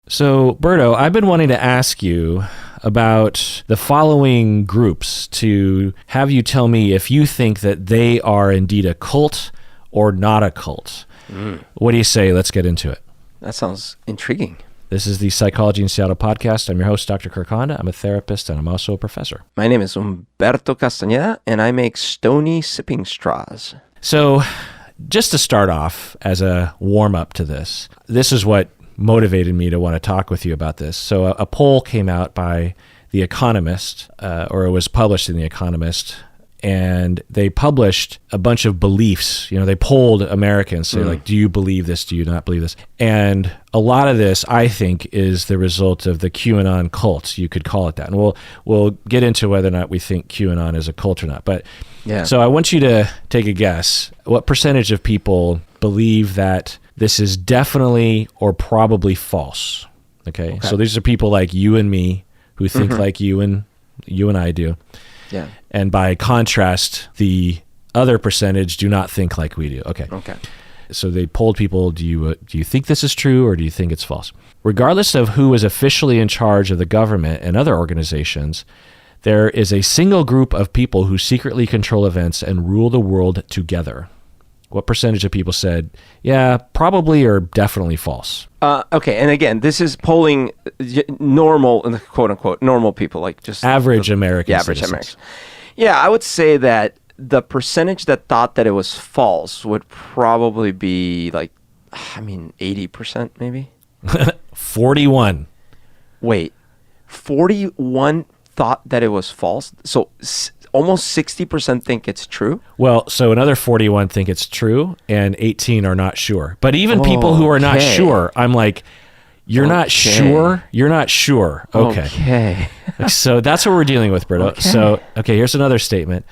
So, Berto, I've been wanting to ask you about the following groups to have you tell me if you think that they are indeed a cult or not a cult. What do you say? Let's get into it. That sounds intriguing. This is the Psychology in Seattle podcast. I'm your host, Dr. Kirk Honda. I'm a therapist and I'm also a professor. My name is Humberto Castañeda, and I make stony sipping straws. So, just to start off as a warm-up to this is what motivated me to want to talk with you about this. So a poll came out by The Economist, or it was published in The Economist, and they published a bunch of beliefs. They polled Americans, say like, do you believe this? Do you not believe this? And a lot of this, I think, is the result of the QAnon cult. You could call it that. And we'll get into whether or not we think QAnon is a cult or not. But yeah. So I want you to take a guess. What percentage of people believe that this is definitely or probably false? Okay. So these are people like you and me who think like you and I do. Yeah. And by contrast, the other percentage do not think like we do. Okay. So they polled people, do you think this is true or do you think it's false? Regardless of who is officially in charge of the government and other organizations, there is a single group of people who secretly control events and rule the world together. What percentage of people said, yeah, probably or definitely false? Okay, and again, this is polling normal, quote unquote, normal people, like just average Americans. Yeah, average Americans. Yeah, I would say that the percentage that thought that it was false would probably be 80% maybe? 41. Wait, 41 thought that it was false? So almost 60% think it's true? Well, so another 41 think it's true, and 18 are not sure. But even people who are not sure, I'm like, you're not sure? You're not sure. Okay. So that's what we're dealing with, Berto. Okay. So, here's another statement.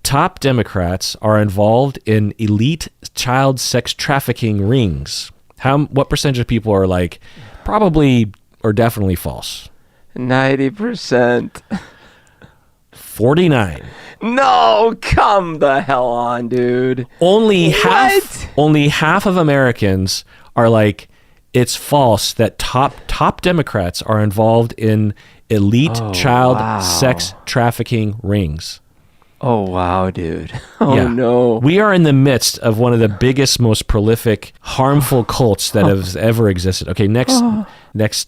Top Democrats are involved in elite child sex trafficking rings. What percentage of people are like, probably or definitely false? 90%. 49. No, come the hell on, dude. Only half of Americans are like, it's false that top Democrats are involved in elite child sex trafficking rings. Oh, wow, dude. No. We are in the midst of one of the biggest, most prolific, harmful cults that has ever existed. Okay, next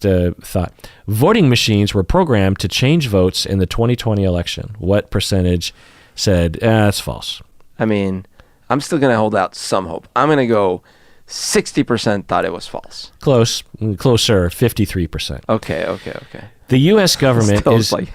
thought. Voting machines were programmed to change votes in the 2020 election. What percentage said, that's false? I mean, I'm still going to hold out some hope. I'm going to go 60% thought it was false. Closer, 53%. Okay. The U.S. government still, is... like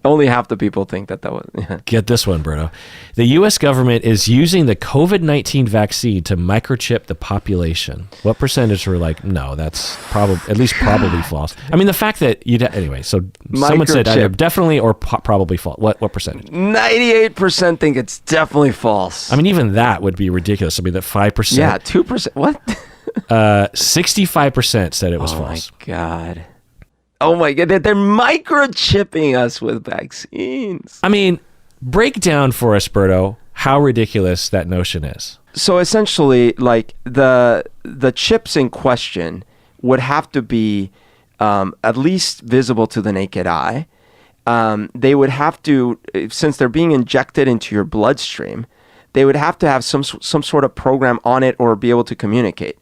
only half the people think that was... Yeah. Get this one, Berto. The U.S. government is using the COVID-19 vaccine to microchip the population. What percentage were like, no, that's probably false? I mean, the fact that anyway, so someone said either definitely or probably false. What percentage? 98% think it's definitely false. I mean, even that would be ridiculous. I mean, that 5%. Yeah, 2%. What? 65% said it was false. Oh my God, they're microchipping us with vaccines. I mean, break down for us, Berto, how ridiculous that notion is. So essentially, like the chips in question would have to be at least visible to the naked eye. They would have to, since they're being injected into your bloodstream, they would have to have some sort of program on it or be able to communicate.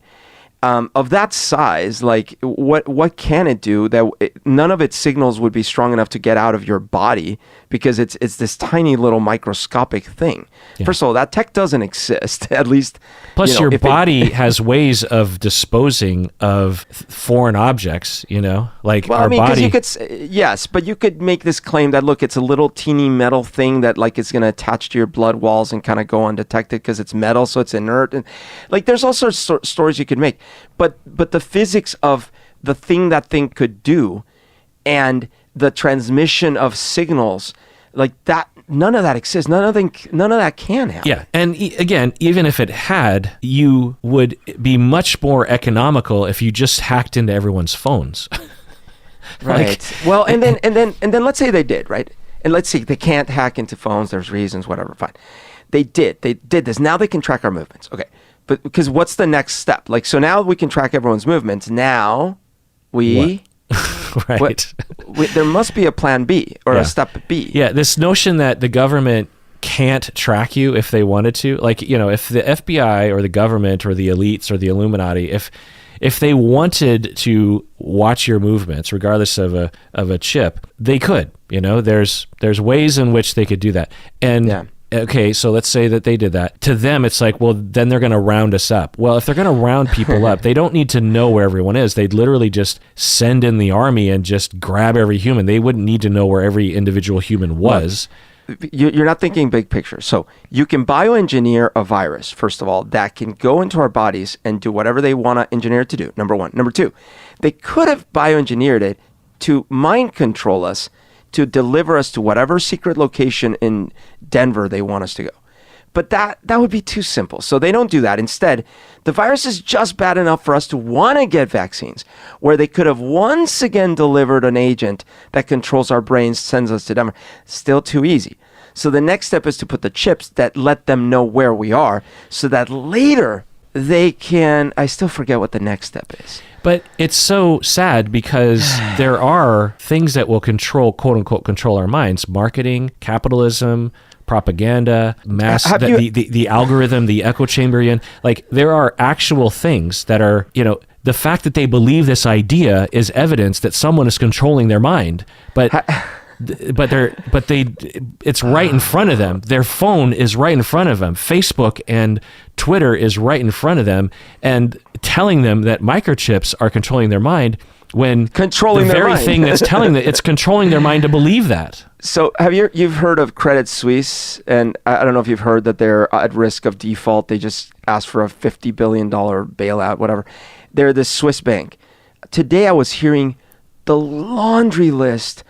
Of that size, like what can it do that none of its signals would be strong enough to get out of your body because it's this tiny little microscopic thing. Yeah. First of all, that tech doesn't exist, at least. Plus, your body has ways of disposing of foreign objects, like our body. Yes, but you could make this claim that, look, it's a little teeny metal thing that like it's going to attach to your blood walls and kind of go undetected because it's metal, so it's inert. And like there's all sorts of stories you could make. But the physics of the thing that thing could do and the transmission of signals like that, none of that exists. None of that can happen. Yeah. And again, even if it had, you would be much more economical if you just hacked into everyone's phones. Right. Well, and then let's say they did, right? And let's see, they can't hack into phones. There's reasons, whatever, fine. They did this. Now they can track our movements. Okay. But because what's the next step? Like, so now we can track everyone's movements. Now We right. there must be a plan B or a step B. Yeah, this notion that the government can't track you if they wanted to. Like, if the FBI or the government or the elites or the Illuminati, if they wanted to watch your movements, regardless of a chip, they could. There's ways in which they could do that. And okay, so let's say that they did that. To them, it's like, well, then they're going to round us up. Well, if they're going to round people up, they don't need to know where everyone is. They'd literally just send in the army and just grab every human. They wouldn't need to know where every individual human was. You're not thinking big picture. So you can bioengineer a virus, first of all, that can go into our bodies and do whatever they want to engineer it to do, number one. Number two, they could have bioengineered it to mind control us, to deliver us to whatever secret location in Denver they want us to go. But that would be too simple. So they don't do that. Instead, the virus is just bad enough for us to want to get vaccines, where they could have once again delivered an agent that controls our brains, sends us to Denver. Still too easy. So the next step is to put the chips that let them know where we are, so that later they can, I still forget what the next step is. But it's so sad because there are things that will control, quote unquote, control our minds: marketing, capitalism, propaganda, the algorithm, the echo chamber. Like, there are actual things that are, the fact that they believe this idea is evidence that someone is controlling their mind. But it's right in front of them. Their phone is right in front of them. Facebook and Twitter is right in front of them, and telling them that microchips are controlling their mind, when controlling the their very mind. thing that's telling them it's controlling their mind to believe that. So you've heard of Credit Suisse, and I don't know if you've heard that they're at risk of default. They just asked for a $50 billion bailout, whatever. They're the Swiss bank. Today I was hearing the laundry list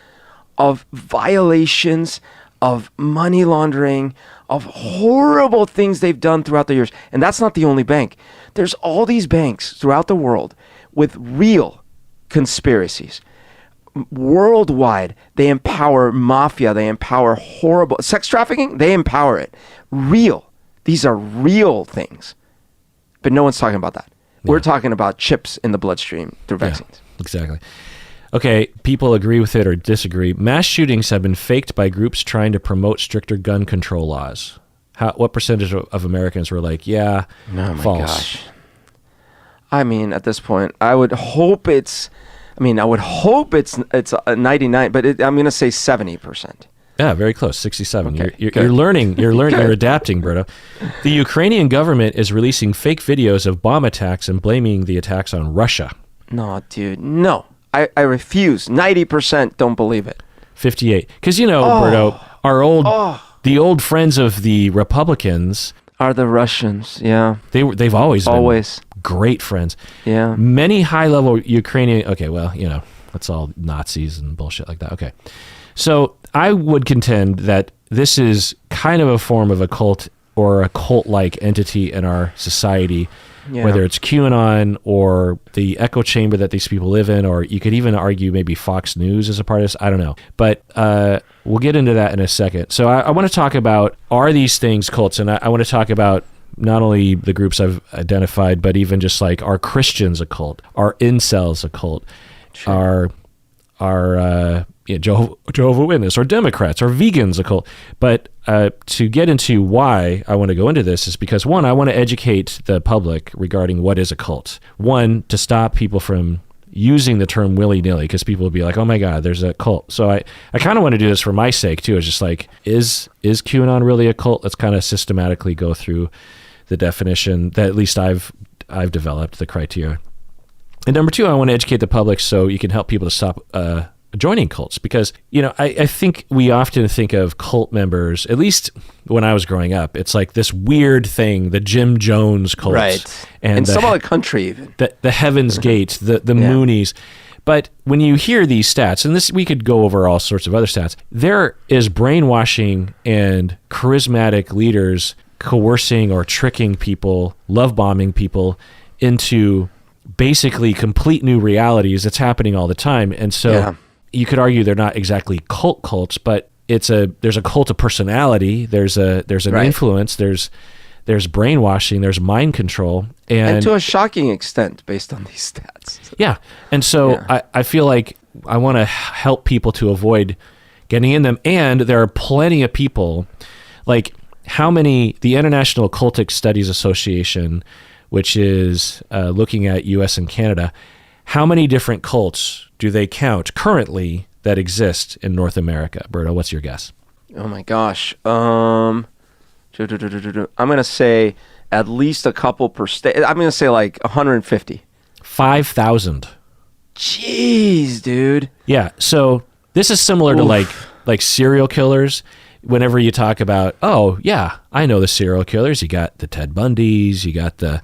of violations, of money laundering, of horrible things they've done throughout the years. And that's not the only bank. There's all these banks throughout the world with real conspiracies. Worldwide, they empower mafia, they empower horrible sex trafficking, they empower it. Real. These are real things. But no one's talking about that. Yeah. We're talking about chips in the bloodstream through vaccines. Yeah, exactly. Okay, people agree with it or disagree. Mass shootings have been faked by groups trying to promote stricter gun control laws. What percentage of Americans were like, yeah, false? Gosh. I mean, at this point, I would hope it's a 99, but I'm going to say 70%. Yeah, very close, 67. Okay, you're learning, you're adapting, Berto. The Ukrainian government is releasing fake videos of bomb attacks and blaming the attacks on Russia. No, dude, no. I refuse. 90% don't believe it. 58. Because, Berto, the old friends of the Republicans are the Russians, yeah. They've always been great friends. Yeah. Many high-level Ukrainian... Okay, well, it's all Nazis and bullshit like that. Okay. So I would contend that this is kind of a form of a cult or a cult-like entity in our society, whether it's QAnon or the echo chamber that these people live in, or you could even argue maybe Fox News is a part of this. I don't know. But we'll get into that in a second. So I want to talk about, are these things cults? And I want to talk about not only the groups I've identified, but even just like, are Christians a cult? Are incels a cult? Sure. Are Jehovah's Witnesses or Democrats or vegans a cult? But to get into why I want to go into this is because, one, I want to educate the public regarding what is a cult. One, to stop people from using the term willy-nilly, because people will be like, oh my God, there's a cult. So I kind of want to do this for my sake too. It's just like, is QAnon really a cult? Let's kind of systematically go through the definition that at least I've developed, the criteria. And number two, I want to educate the public so you can help people to stop joining cults, because I think we often think of cult members, at least when I was growing up, it's like this weird thing, the Jim Jones cult, right? And in some other country, even the Heaven's Gate, the Moonies. But when you hear these stats, and this, we could go over all sorts of other stats, there is brainwashing and charismatic leaders coercing or tricking people, love bombing people into basically complete new realities. It's happening all the time, and so. You could argue they're not exactly cults, but there's a cult of personality. There's an influence. There's there's brainwashing, there's mind control. And to a shocking extent based on these stats. Yeah. And so I feel like I want to help people to avoid getting in them. And there are plenty of people, like the International Occultic Studies Association, which is looking at US and Canada, how many different cults do they count currently that exist in North America? Berto, what's your guess? Oh my gosh. I'm going to say at least a couple per state. I'm going to say like 150. 5,000. Jeez, dude. Yeah. So this is similar to like serial killers. Whenever you talk about, oh yeah, I know the serial killers. You got the Ted Bundys. You got the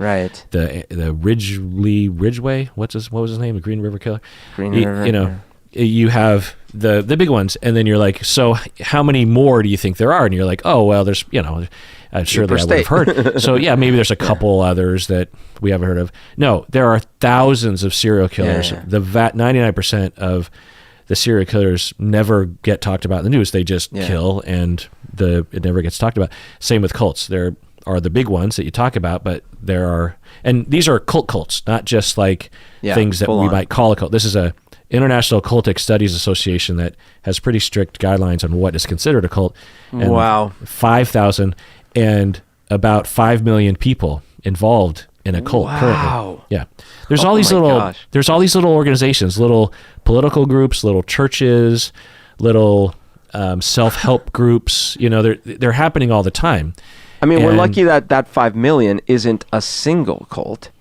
Ridgway. What was his name? The Green River Killer. You have the big ones, and then you're like, so how many more do you think there are? And you're like, oh well, there's surely I would have heard. So yeah, maybe there's a couple others that we haven't heard of. No, there are thousands of serial killers. Yeah. The 99% of the serial killers never get talked about in the news. They just kill, and it never gets talked about. Same with cults. There are the big ones that you talk about, but and these are cults, not just like things that we might call a cult. This is a International Occultic Studies Association that has pretty strict guidelines on what is considered a cult. And wow. 5,000 and about 5 million people involved in a cult currently. Yeah. There's all these little organizations, little political groups, little churches, little self-help groups. They're happening all the time. I mean, we're lucky that 5 million isn't a single cult.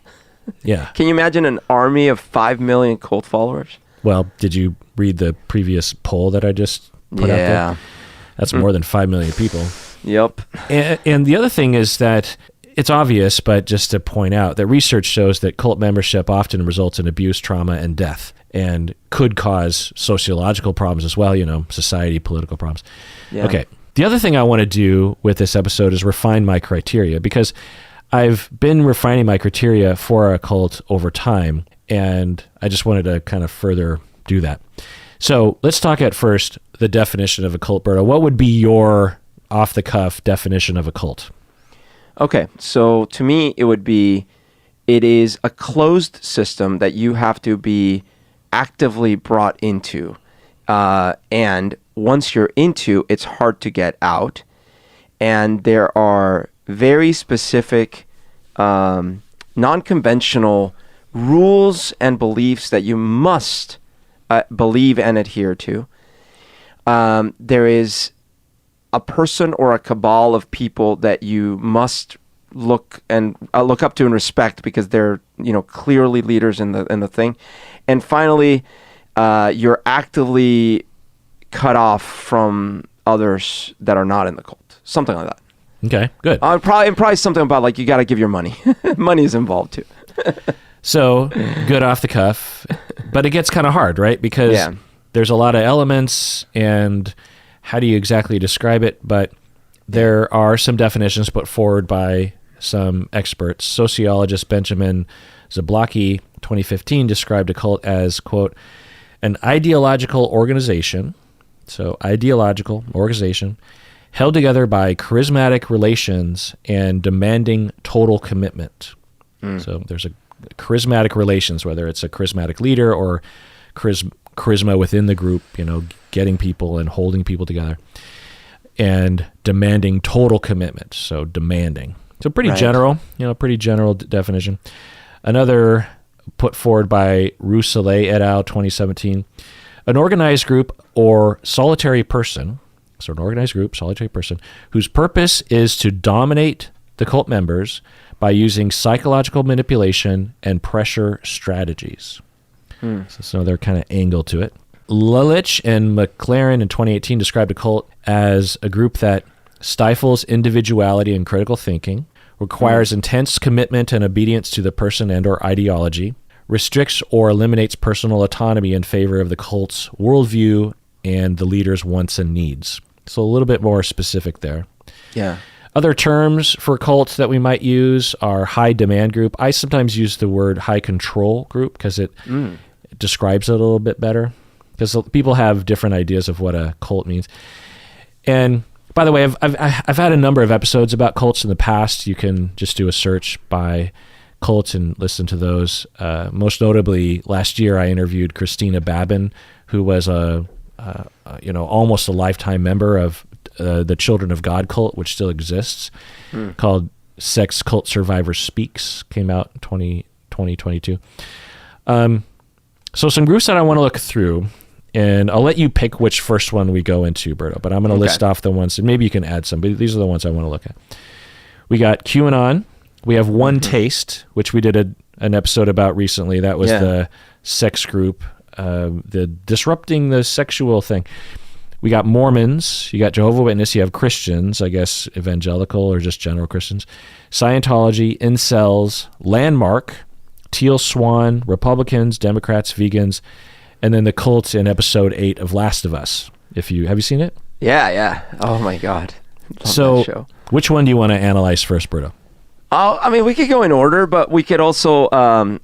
Yeah. Can you imagine an army of 5 million cult followers? Well, did you read the previous poll that I just put out there? That's more than 5 million people. Yep. And the other thing is that it's obvious, but just to point out that research shows that cult membership often results in abuse, trauma, and death, and could cause sociological problems as well, society, political problems. Yeah. Okay. The other thing I want to do with this episode is refine my criteria, because I've been refining my criteria for a cult over time, and I just wanted to kind of further do that. So let's talk at first the definition of a cult, Berto. What would be your off-the-cuff definition of a cult? Okay, so to me, it is a closed system that you have to be actively brought into. And once you're into, it's hard to get out. And there are very specific, non-conventional rules and beliefs that you must believe and adhere to. There is a person or a cabal of people that you must look up to and respect, because they're clearly leaders in the thing. And finally, you're actively cut off from others that are not in the cult. Something like that. Okay, good. Probably something about like you got to give your money. Money is involved too. So good off the cuff, but it gets kind of hard, right? Because there's a lot of elements, and how do you exactly describe it? But there are some definitions put forward by some experts. Sociologist Benjamin Zablocki, 2015, described a cult as, quote, an ideological organization, so ideological organization, held together by charismatic relations and demanding total commitment. So there's a charismatic relations, whether it's a charismatic leader or charisma within the group, getting people and holding people together, and demanding total commitment. So demanding. So pretty general, pretty general definition. Another put forward by Rousselet et al., 2017, an organized group or solitary person, so an organized group, solitary person, whose purpose is to dominate the cult members by using psychological manipulation and pressure strategies. So they're kind of angle to it. Lulich and McLaren in 2018 described a cult as a group that stifles individuality and critical thinking, requires intense commitment and obedience to the person and or ideology, restricts or eliminates personal autonomy in favor of the cult's worldview and the leader's wants and needs. So a little bit more specific there. Yeah. Other terms for cults that we might use are high demand group. I sometimes use the word high control group because it describes it a little bit better, because people have different ideas of what a cult means. And By the way, I've had a number of episodes about cults in the past. You can just do a search by cults and listen to those. Most notably, last year I interviewed Christina Babin, who was almost a lifetime member of the Children of God cult, which still exists, called Sex Cult Survivor Speaks. Came out in 2022. So some groups that I want to look through, and I'll let you pick which first one we go into, Berto, but I'm going to list off the ones, and maybe you can add some, but these are the ones I want to look at. We got QAnon. We have One Taste, which we did an episode about recently. That was the sex group, the disrupting the sexual thing. We got Mormons. You got Jehovah's Witness. You have Christians, I guess evangelical or just general Christians. Scientology, incels, Landmark, Teal Swan, Republicans, Democrats, vegans, and then the cult in episode 8 of Last of Us. Have you seen it? Yeah. Oh my God. Love so that show. Which one do you want to analyze first, Berto? I mean, we could go in order, but we could also,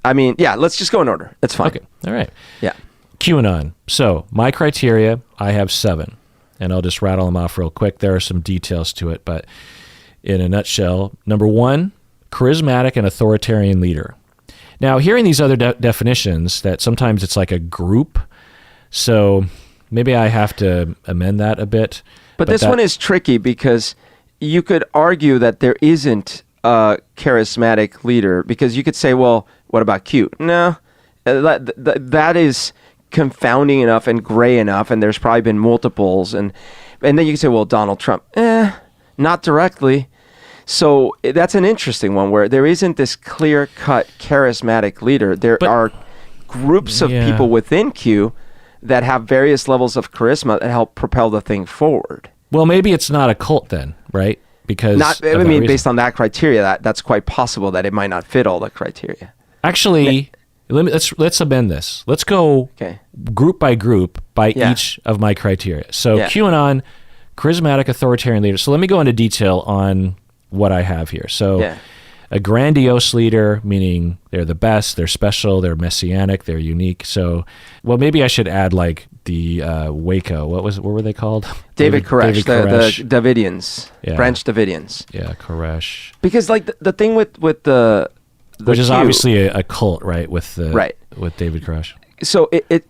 let's just go in order. That's fine. Okay. All right. Yeah. QAnon. So my criteria, I have 7, and I'll just rattle them off real quick. There are some details to it, but in a nutshell, number 1, charismatic and authoritarian leader. Now, hearing these other definitions, that sometimes it's like a group, so maybe I have to amend that a bit. But this one is tricky because you could argue that there isn't a charismatic leader, because you could say, well, what about Q? No, that is confounding enough and gray enough, and there's probably been multiples, and then you can say, well, Donald Trump, not directly. So that's an interesting one where there isn't this clear-cut charismatic leader. There are groups of people within Q that have various levels of charisma that help propel the thing forward. Well, maybe it's not a cult then, right? Because based on that criteria, that's quite possible that it might not fit all the criteria. Actually, let's amend this. Let's go group by group by each of my criteria. So QAnon, charismatic authoritarian leader. So let me go into detail on what I have here. So a grandiose leader, meaning they're the best, they're special, they're messianic, they're unique. So, well, maybe I should add like the Waco. What were they called? David Koresh, the Davidians, Branch Davidians. Yeah, Koresh. Because like the thing with the which is obviously a cult, right? With David Koresh. So it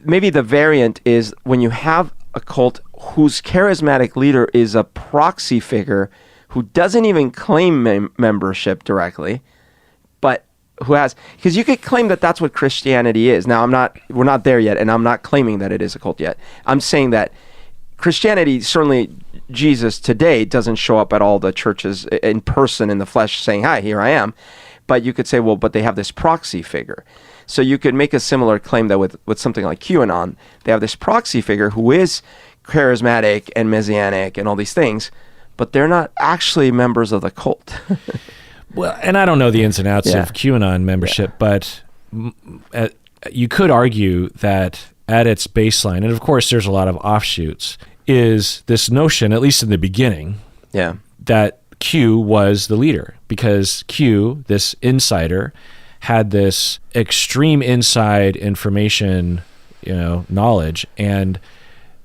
maybe the variant is when you have a cult whose charismatic leader is a proxy figure who doesn't even claim membership directly, but who has, because you could claim that that's what Christianity is. Now we're not there yet, and I'm not claiming that it is a cult yet. I'm saying that Christianity, certainly Jesus today, doesn't show up at all the churches in person in the flesh saying, hi, here I am. But you could say, well, but they have this proxy figure. So you could make a similar claim that with something like QAnon, they have this proxy figure who is charismatic and messianic and all these things, but they're not actually members of the cult. Well, and I don't know the ins and outs of QAnon membership, but you could argue that at its baseline, and of course there's a lot of offshoots, is this notion, at least in the beginning, that Q was the leader, because Q, this insider, had this extreme inside information, knowledge, and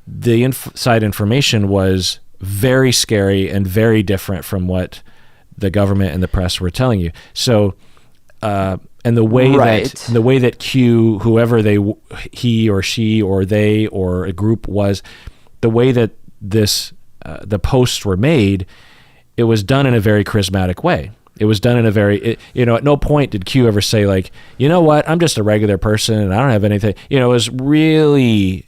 the inside information was very scary and very different from what the government and the press were telling you. So, and the way that Q, whoever he or she or they or a group was, the way that the posts were made, it was done in a very charismatic way. It was done in a very, at no point did Q ever say like, you know what, I'm just a regular person and I don't have anything. It was really,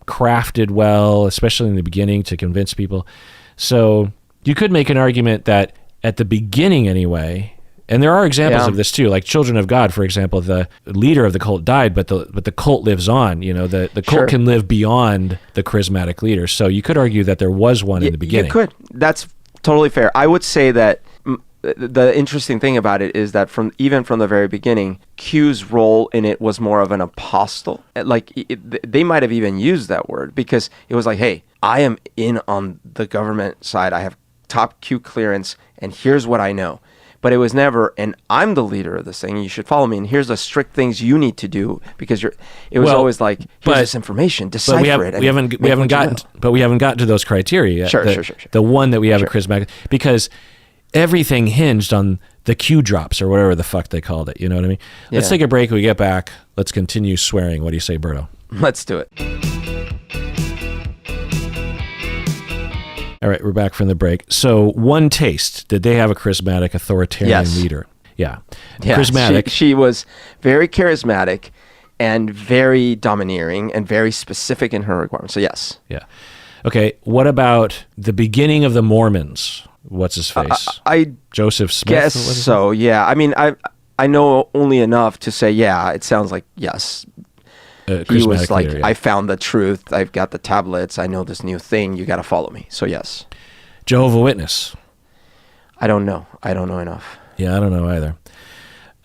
crafted well, especially in the beginning, to convince people. So you could make an argument that at the beginning anyway, and there are examples of this too, like Children of God, for example, the leader of the cult died, but the cult lives on. The cult can live beyond the charismatic leader. So you could argue that there was one in the beginning. You could. That's totally fair. I would say that the interesting thing about it is that even from the very beginning, Q's role in it was more of an apostle. Like they might have even used that word, because it was like, hey, I am in on the government side. I have top Q clearance, and here's what I know. but it was never, and I'm the leader of this thing, you should follow me, and here's the strict things you need to do, because it was always like, here's this information, decipher it. We haven't gotten to those criteria yet. Sure. The one that we have a charismatic, because everything hinged on the Q drops or whatever the fuck they called it. You know what I mean? Let's take a break. When we get back, let's continue swearing. What do you say, Berto? Let's do it. All right, we're back from the break. So, One Taste, did they have a charismatic authoritarian leader? Yeah. Charismatic. She was very charismatic and very domineering and very specific in her requirements. So, yes. Yeah. Okay, what about the beginning of the Mormons? What's his face? Joseph Smith? Guess so, yeah. I mean, I know only enough to say, yeah, it sounds like, yes. He was like, leader, I found the truth. I've got the tablets. I know this new thing. You got to follow me. So, yes. Jehovah's Witness? I don't know. I don't know enough. Yeah, I don't know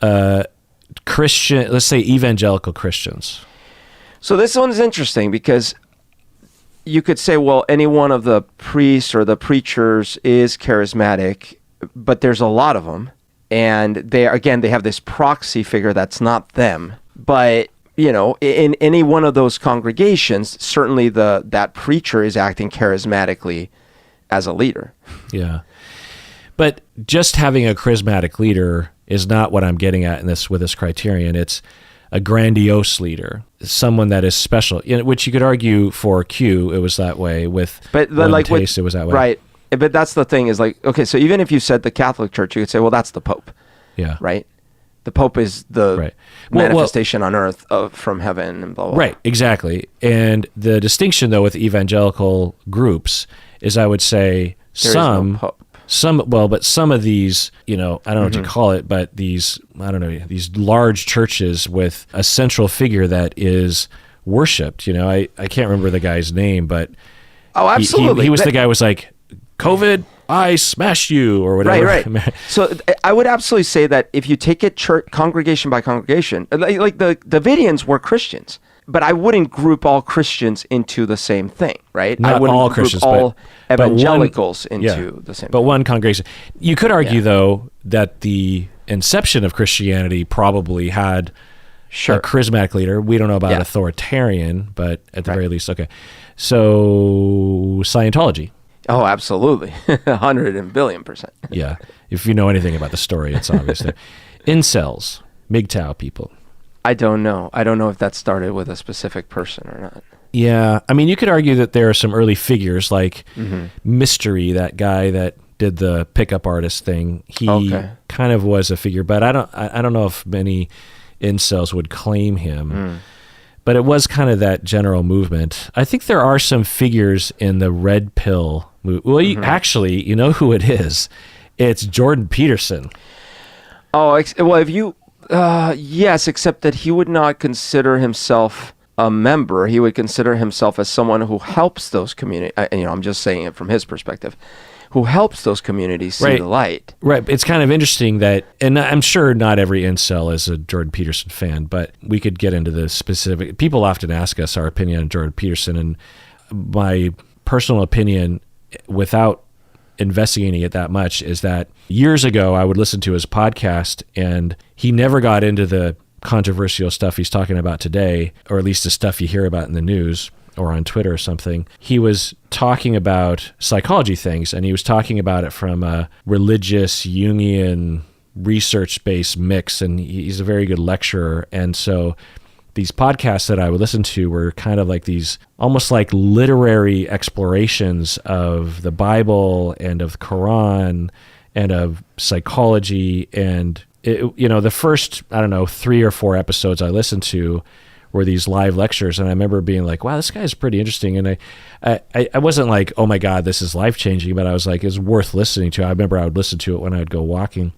either. Christian, let's say evangelical Christians. So this one's interesting because you could say, well, any one of the priests or the preachers is charismatic, but there's a lot of them. And they have this proxy figure that's not them. But in any one of those congregations, certainly that preacher is acting charismatically as a leader. Yeah. But just having a charismatic leader is not what I'm getting at with this criterion. It's a grandiose leader, someone that is special, which you could argue for Q, it was that way. With One Taste, it was that way. Right. But that's the thing is like, okay, so even if you said the Catholic Church, you could say, well, that's the Pope. Yeah. Right? The Pope is the manifestation on earth from heaven and blah, blah. Right, exactly. And the distinction, though, with evangelical groups is I would say but some of these, I don't know what you call it, but these large churches with a central figure that is worshipped. I can't remember the guy's name, but absolutely. He was the guy who was like, COVID, I smash you, or whatever. Right. So I would absolutely say that if you take it congregation by congregation, like the Davidians were Christians, but I wouldn't group all Christians into the same thing, right? Not I wouldn't all group Christians, all evangelicals into the same But thing. one congregation. You could argue, though, that the inception of Christianity probably had a charismatic leader. We don't know about authoritarian, but at the very least, okay. So Scientology. Oh, absolutely. 100 billion%. Yeah. If you know anything about the story, it's obvious there. Incels, MGTOW people. I don't know. I don't know if that started with a specific person or not. Yeah. I mean, you could argue that there are some early figures like Mystery, that guy that did the pickup artist thing. He kind of was a figure, but I don't know if many incels would claim him. But it was kind of that general movement. I think there are some figures in the red pill movement. Well, actually, you know who it is. It's Jordan Peterson. Oh, well, if you... yes, except that he would not consider himself a member. He would consider himself as someone who helps those communities. I'm just saying it from his perspective. Who helps those communities see the light. Right. It's kind of interesting that, and I'm sure not every incel is a Jordan Peterson fan, but we could get into the specific. People often ask us our opinion on Jordan Peterson, and my personal opinion, without investigating it that much, is that years ago I would listen to his podcast, and he never got into the controversial stuff he's talking about today, or at least the stuff you hear about in the news or on Twitter or something. He was talking about psychology things, and he was talking about it from a religious Jungian research-based mix, and he's a very good lecturer. And so these podcasts that I would listen to were kind of like these almost like literary explorations of the Bible and of the Quran and of psychology. And the first, 3 or 4 episodes I listened to were these live lectures, and I remember being like, wow, this guy's pretty interesting. And I wasn't like, oh my God, this is life-changing, but I was like, it's worth listening to. I remember I would listen to it when I would go walking.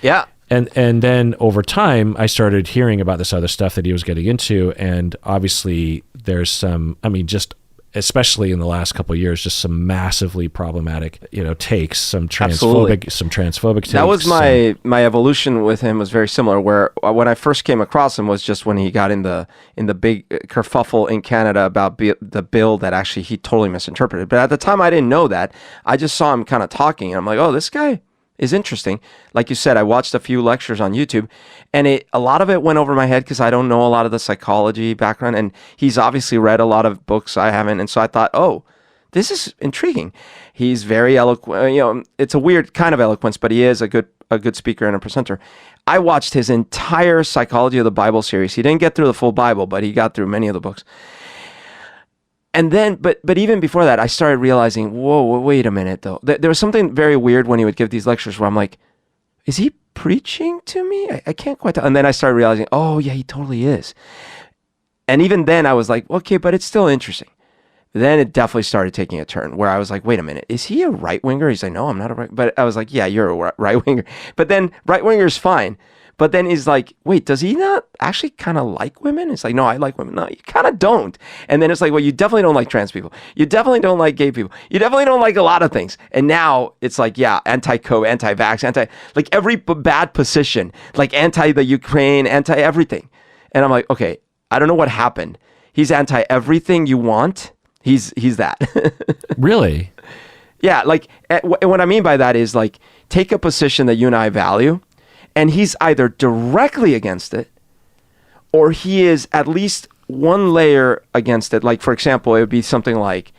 Yeah. And then over time, I started hearing about this other stuff that he was getting into, and obviously there's some, just especially in the last couple of years, just some massively problematic, takes, some transphobic takes. That was my evolution with him was very similar, where when I first came across him was just when he got in the big kerfuffle in Canada about the bill that actually he totally misinterpreted. But at the time I didn't know that. I just saw him kind of talking, and I'm like, oh, this guy is interesting. Like you said, I watched a few lectures on YouTube, and a lot of it went over my head because I don't know a lot of the psychology background, and he's obviously read a lot of books I haven't, and so I thought, oh, this is intriguing. He's very eloquent. It's a weird kind of eloquence, but he is a good speaker and a presenter. I watched his entire Psychology of the Bible series. He didn't get through the full Bible, but he got through many of the books. And then, but even before that, I started realizing, whoa, wait a minute, though. There was something very weird when he would give these lectures where I'm like, is he preaching to me? I can't quite tell. And then I started realizing, oh, yeah, he totally is. And even then, I was like, okay, but it's still interesting. Then it definitely started taking a turn where I was like, wait a minute, is he a right-winger? He's like, no, I'm not a right. But I was like, yeah, you're a right-winger. But then right-winger is fine. But then he's like, wait, does he not actually kind of like women? It's like, no, I like women. No, you kind of don't. And then it's like, well, you definitely don't like trans people. You definitely don't like gay people. You definitely don't like a lot of things. And now it's like, yeah, anti-co, anti-vax, like every bad position, like anti the Ukraine, anti-everything. And I'm like, okay, I don't know what happened. He's anti-everything you want. He's that. Really? Yeah, like what I mean by that is like, take a position that you and I value, and he's either directly against it, or he is at least one layer against it. Like, for example, it would be something like,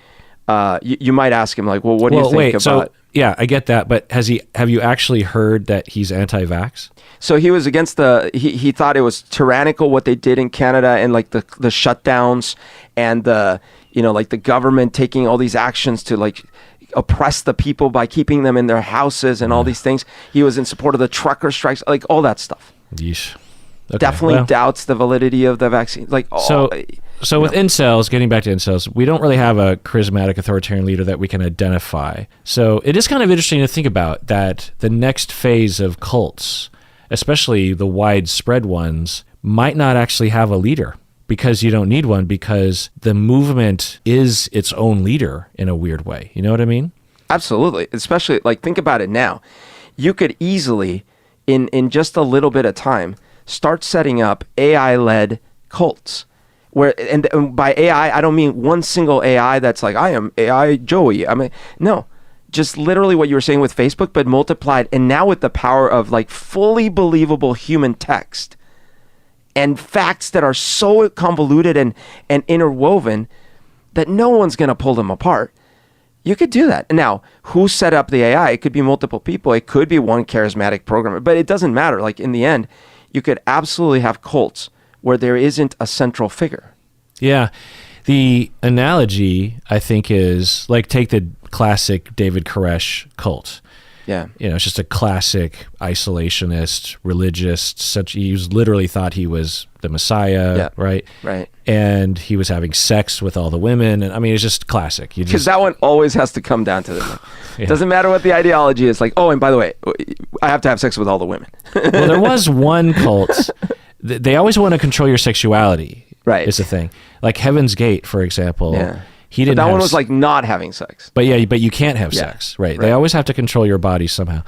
you might ask him, like, well, what do you think about... So, yeah, I get that, but have you actually heard that he's anti-vax? So he was against he thought it was tyrannical what they did in Canada, and like the shutdowns and like the government taking all these actions to like oppress the people by keeping them in their houses and all these things. He was in support of the trucker strikes, like all that stuff. Yeesh. Okay, Definitely doubts the validity of the vaccine. Like so with incels, getting back to incels, we don't really have a charismatic authoritarian leader that we can identify. So it is kind of interesting to think about that the next phase of cults, especially the widespread ones, might not actually have a leader, because you don't need one, because the movement is its own leader in a weird way. You know what I mean? Absolutely. Especially, like, think about it now. You could easily, in just a little bit of time, start setting up AI-led cults. And by AI, I don't mean one single AI that's like, I am AI Joey. I mean, no. Just literally what you were saying with Facebook, but multiplied, and now with the power of like fully believable human text and facts that are so convoluted and interwoven that no one's going to pull them apart. You could do that. Now, who set up the AI? It could be multiple people. It could be one charismatic programmer, but it doesn't matter. Like in the end, you could absolutely have cults where there isn't a central figure. Yeah. The analogy, I think, is like, take the classic David Koresh cult. Yeah. It's just a classic isolationist, religious, he literally thought he was the Messiah, right? Right. And he was having sex with all the women. And I mean, it's just classic. Because that one always has to come down to the It doesn't matter what the ideology is. Like, oh, and by the way, I have to have sex with all the women. Well, there was one cult. They always want to control your sexuality. Right. Is the thing. Like Heaven's Gate, for example. Yeah. He didn't. But that one was like not having sex. But you can't have sex, right? They always have to control your body somehow.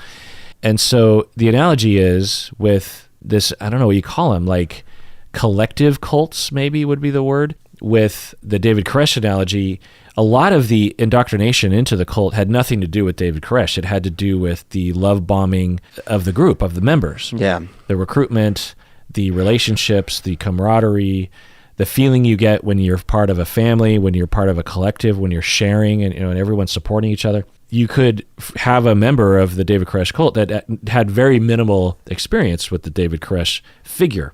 And so the analogy is with this, I don't know what you call them, like collective cults maybe would be the word. With the David Koresh analogy, a lot of the indoctrination into the cult had nothing to do with David Koresh. It had to do with the love bombing of the group, of the members. Yeah. The recruitment, the relationships, the camaraderie, the feeling you get when you're part of a family, when you're part of a collective, when you're sharing and everyone's supporting each other. You could have a member of the David Koresh cult that had very minimal experience with the David Koresh figure.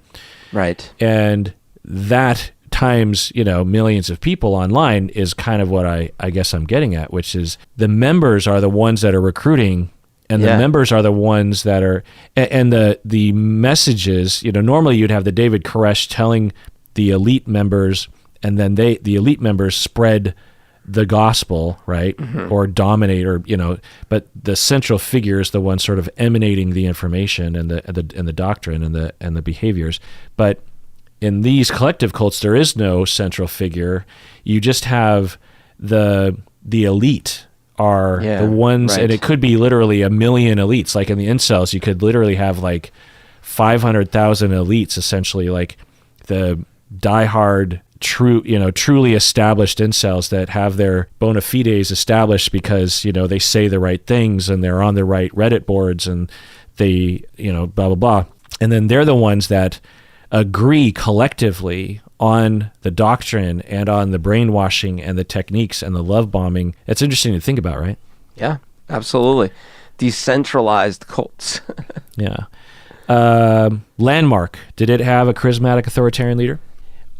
Right. And that times, millions of people online is kind of what I guess I'm getting at, which is the members are the ones that are recruiting, and the members are the ones that are, and the messages, normally you'd have the David Koresh telling the elite members, and then the elite members spread the gospel, right? Mm-hmm. Or dominate, or but the central figure is the one sort of emanating the information and the doctrine and the behaviors. But in these collective cults, there is no central figure. You just have the elite are the ones, and it could be literally a million elites. Like in the incels, you could literally have like 500,000 elites, essentially, like the diehard truly established incels that have their bona fides established because, they say the right things and they're on the right Reddit boards and they, blah, blah, blah. And then they're the ones that agree collectively on the doctrine and on the brainwashing and the techniques and the love bombing. It's interesting to think about, right? Yeah, absolutely. Decentralized cults. Yeah. Landmark, did it have a charismatic authoritarian leader?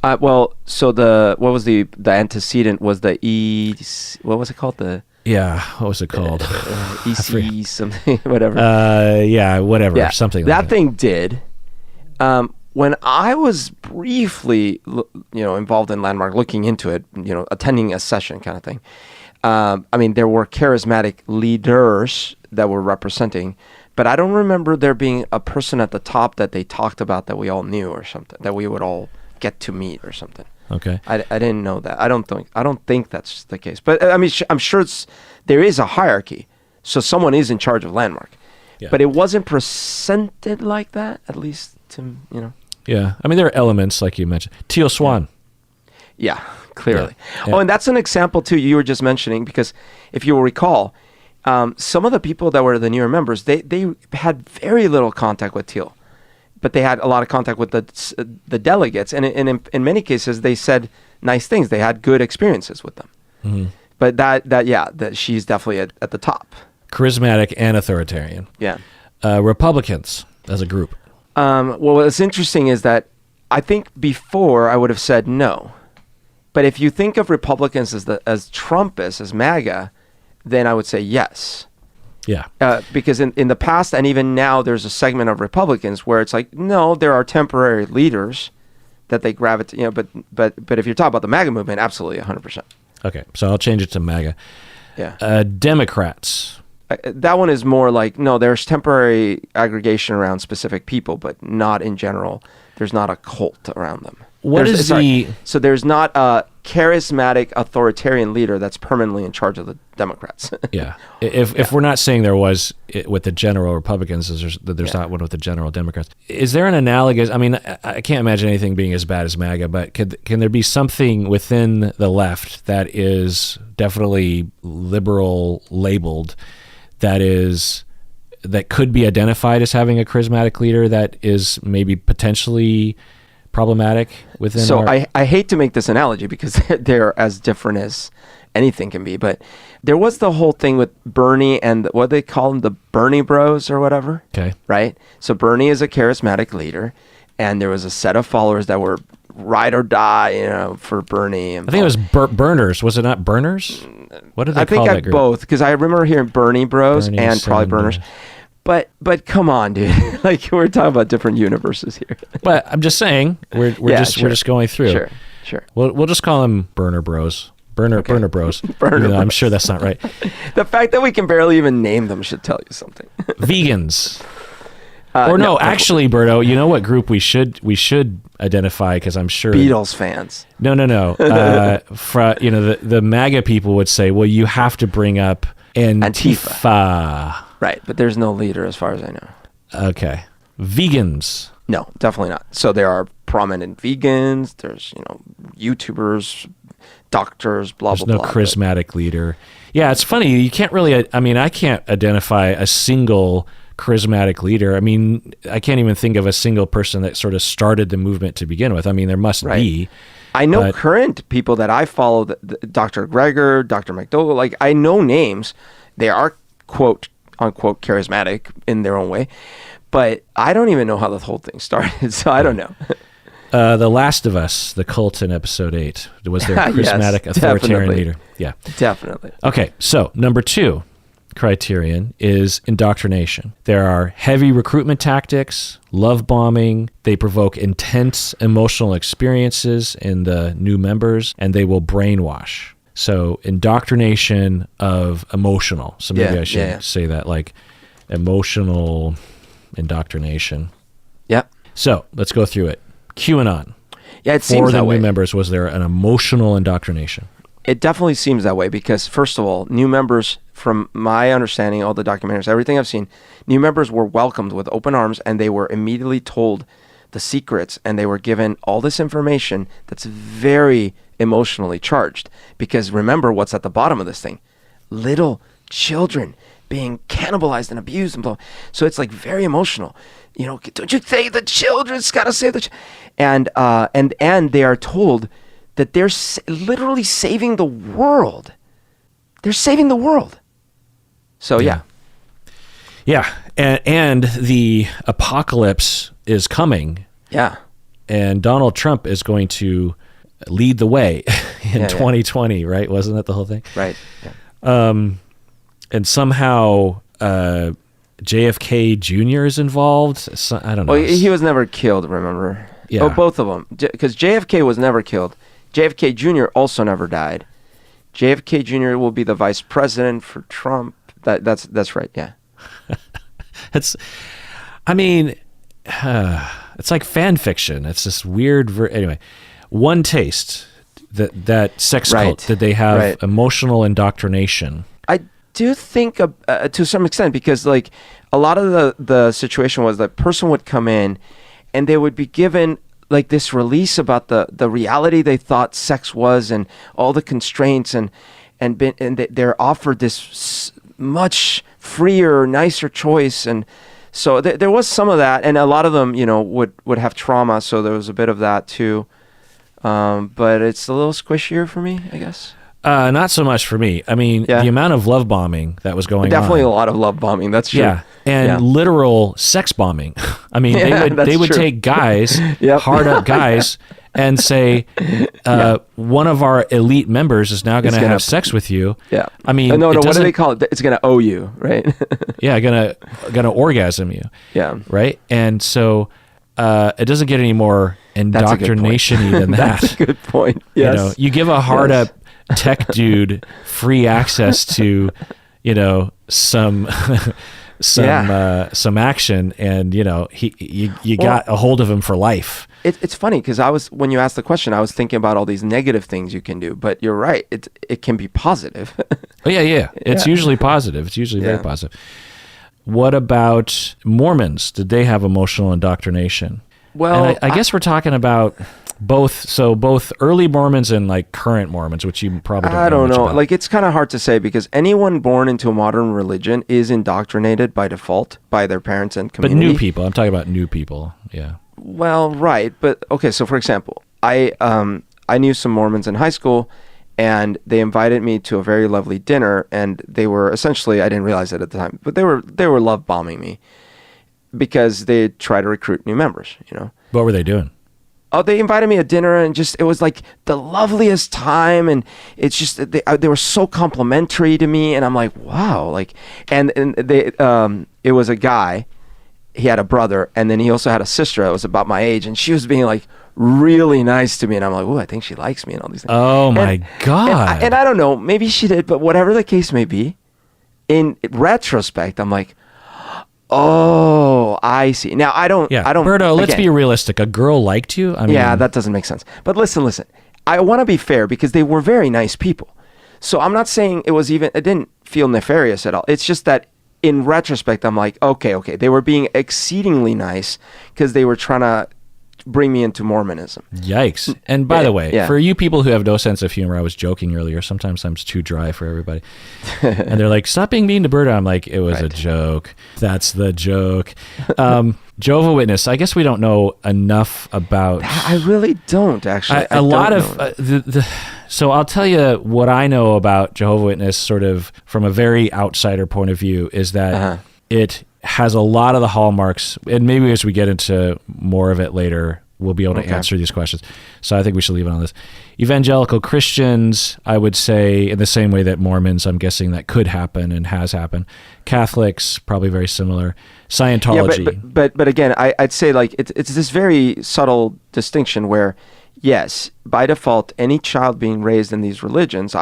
So what was the antecedent was what was it called? What was it called? EC something, whatever. Whatever, Yeah, something like that that. thing did. When I was briefly, involved in Landmark, looking into it, attending a session kind of thing. There were charismatic leaders that were representing, but I don't remember there being a person at the top that they talked about that we all knew or something, that we would all get to meet or something. Okay. I didn't know that. I don't think that's the case. But I'm sure there is a hierarchy, so someone is in charge of Landmark. Yeah. But it wasn't presented like that, at least to Yeah. There are elements like you mentioned. Teal Swan. Yeah, clearly. Yeah. Oh, and that's an example too you were just mentioning, because if you will recall, some of the people that were the newer members, they had very little contact with Teal, but they had a lot of contact with the delegates, and in many cases they said nice things. They had good experiences with them. Mm-hmm. But that she's definitely at the top. Charismatic and authoritarian. Yeah. Republicans as a group. Well, what's interesting is that I think before I would have said no. But if you think of Republicans as Trumpists, as MAGA, then I would say yes. Yeah. Because in the past and even now, there's a segment of Republicans where it's like, no, there are temporary leaders that they gravitate, but if you're talking about the MAGA movement, absolutely 100%. Okay, so I'll change it to MAGA. Yeah. Democrats. That one is more like, no, there's temporary aggregation around specific people, but not in general. There's not a cult around them. So there's not a charismatic authoritarian leader that's permanently in charge of the Democrats. Yeah. If we're not saying there was with the general Republicans, there's not one with the general Democrats. Is there an analogous? I can't imagine anything being as bad as MAGA, but can there be something within the left that is definitely liberal labeled that could be identified as having a charismatic leader that is maybe potentially problematic within? So I hate to make this analogy because they're as different as anything can be, but there was the whole thing with Bernie and what they call them, the Bernie Bros or whatever. Okay. Right? So Bernie is a charismatic leader, and there was a set of followers that were ride or die, for Bernie. And I think it was burners. Was it not burners? What did they call that I think group? both, because I remember hearing Bernie Bros and probably burners. But come on, dude. Like, we're talking about different universes here. But I'm just saying, we're just going through. Sure. We'll just call them Burner Bros. Burner Bros. I'm sure that's not right. The fact that we can barely even name them should tell you something. Vegans. Actually, Berto, you know what group we should identify, because I'm sure Beatles fans. No. The MAGA people would say, well, you have to bring up Antifa. Right, but there's no leader as far as I know. Okay. Vegans. No, definitely not. So there are prominent vegans, there's, YouTubers, doctors, blah, there's blah, blah. There's no charismatic leader. Yeah, it's funny. You can't really, I can't identify a single charismatic leader. I can't even think of a single person that sort of started the movement to begin with. There must be. I know current people that I follow, Dr. Greger, Dr. McDougall, like, I know names. They are, quote, unquote, charismatic in their own way. But I don't even know how the whole thing started, so I don't know. The Last of Us, the cult in episode 8, was there a charismatic authoritarian leader? Yeah. Definitely. Okay, so number 2 criterion is indoctrination. There are heavy recruitment tactics, love bombing. They provoke intense emotional experiences in the new members, and they will brainwash. So indoctrination of emotional. So maybe I should say that, like emotional indoctrination. Yeah. So let's go through it. QAnon. Yeah, it seems that way. For the new members, was there an emotional indoctrination? It definitely seems that way because, first of all, new members, from my understanding, all the documentaries, everything I've seen, new members were welcomed with open arms, and they were immediately told the secrets, and they were given all this information that's very emotionally charged. Because remember what's at the bottom of this thing: little children being cannibalized and abused and blah. So it's like very emotional. Don't you say the children's got to save the and they are told that they're literally saving the world. They're saving the world. So yeah. And the apocalypse is coming. Yeah. And Donald Trump is going to lead the way in 2020, right? Wasn't that the whole thing? Right. Yeah. And somehow JFK Jr. is involved. So, I don't know. Well, he was never killed, remember? Yeah. Oh, both of them. Because JFK was never killed. JFK Jr. also never died. JFK Jr. will be the vice president for Trump. That's right, yeah. It's like fan fiction. It's this weird. Anyway, One Taste, that sex cult, did they have emotional indoctrination? I do think to some extent, because like a lot of the situation was that person would come in and they would be given like this release about the reality they thought sex was and all the constraints and they're offered this much freer, nicer choice. And so there was some of that, and a lot of them, would have trauma. So there was a bit of that too. But it's a little squishier for me, I guess. Not so much for me. I mean, the amount of love bombing that was going on. Definitely a lot of love bombing. That's true. Yeah. And literal sex bombing. I mean, they would take guys, hard up guys, and say, one of our elite members is now going to have sex with you. Yeah. I mean, no, what do they call it? It's going to owe you, right? Yeah, gonna orgasm you. Yeah. Right? And so it doesn't get any more indoctrination-y than that. That's a good point. Yes. You give a hard up tech dude free access to, some action, and you got a hold of him for life. It's funny because when you asked the question, I was thinking about all these negative things you can do, but you're right. It can be positive. Oh yeah. It's usually positive. It's usually very positive. What about Mormons? Did they have emotional indoctrination? Well, and I guess we're talking about both early Mormons and like current Mormons, which you probably don't know. I don't know. About. Like, it's kind of hard to say because anyone born into a modern religion is indoctrinated by default by their parents and community. But new people. I'm talking about new people. Yeah. Well, right. But okay. So for example, I knew some Mormons in high school, and they invited me to a very lovely dinner, and they were essentially, I didn't realize it at the time, but they were love bombing me because they try to recruit new members, What were they doing? Oh, they invited me to dinner, and it was like the loveliest time, and it's just they were so complimentary to me, and I'm like, wow, like, and they it was a guy, he had a brother, and then he also had a sister that was about my age, and she was being like really nice to me, and I'm like, oh, I think she likes me and all these things. Oh my God. And I don't know, maybe she did, but whatever the case may be, in retrospect, I'm like, oh, I see. Now I don't. Berto, let's be realistic. A girl liked you? I mean, yeah, that doesn't make sense. But listen. I want to be fair because they were very nice people. So I'm not saying it didn't feel nefarious at all. It's just that in retrospect, I'm like, okay. They were being exceedingly nice because they were trying to bring me into Mormonism. Yikes. And by the way, for you people who have no sense of humor, I was joking earlier. Sometimes I'm too dry for everybody. And they're like, stop being mean to Berto. I'm like, it was a joke. That's the joke. Jehovah's Witness, I guess we don't know enough about... I really don't, actually. So I'll tell you what I know about Jehovah's Witness sort of from a very outsider point of view is that it has a lot of the hallmarks, and maybe as we get into more of it later, we'll be able to answer these questions. So I think we should leave it on this. Evangelical Christians, I would say, in the same way that Mormons, I'm guessing that could happen and has happened. Catholics, probably very similar. Scientology. Yeah, but again, I'd say like it's this very subtle distinction where, yes, by default, any child being raised in these religions,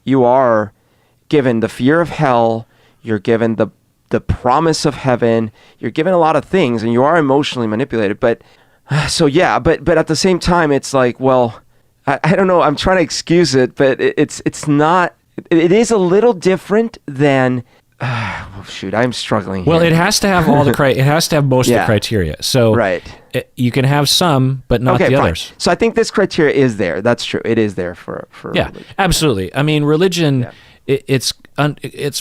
you are given the fear of hell, you're given the promise of heaven, you're given a lot of things, and you are emotionally manipulated. But but at the same time, it's like, well, I don't know. I'm trying to excuse it, but it's not. It is a little different than Shoot, I'm struggling Well, here. it has to have it has to have most of the criteria. So Right. You can have some, but not the fine. others. So I think this criteria is there. That's true. It is there for Yeah, religion. absolutely. I mean, religion, it's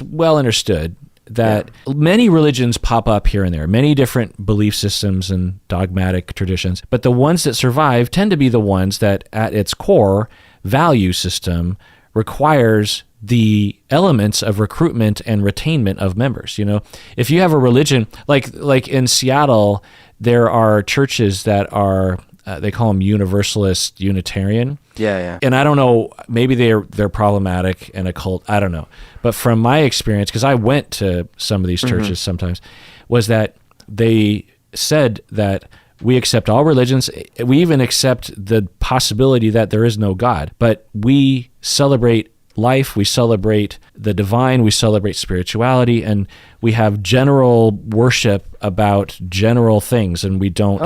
well understood that many religions pop up here and there, many different belief systems and dogmatic traditions, but the ones that survive tend to be the ones that at its core value system requires the elements of recruitment and retainment of members. You know, if you have a religion like in Seattle, there are churches that are they call them Universalist Unitarian. Yeah. And I don't know, maybe they're problematic and a cult. I don't know. But from my experience, because I went to some of these churches sometimes, was that they said that we accept all religions. We even accept the possibility that there is no God. But we celebrate life, we celebrate the divine, we celebrate spirituality, and we have general worship about general things, and we don't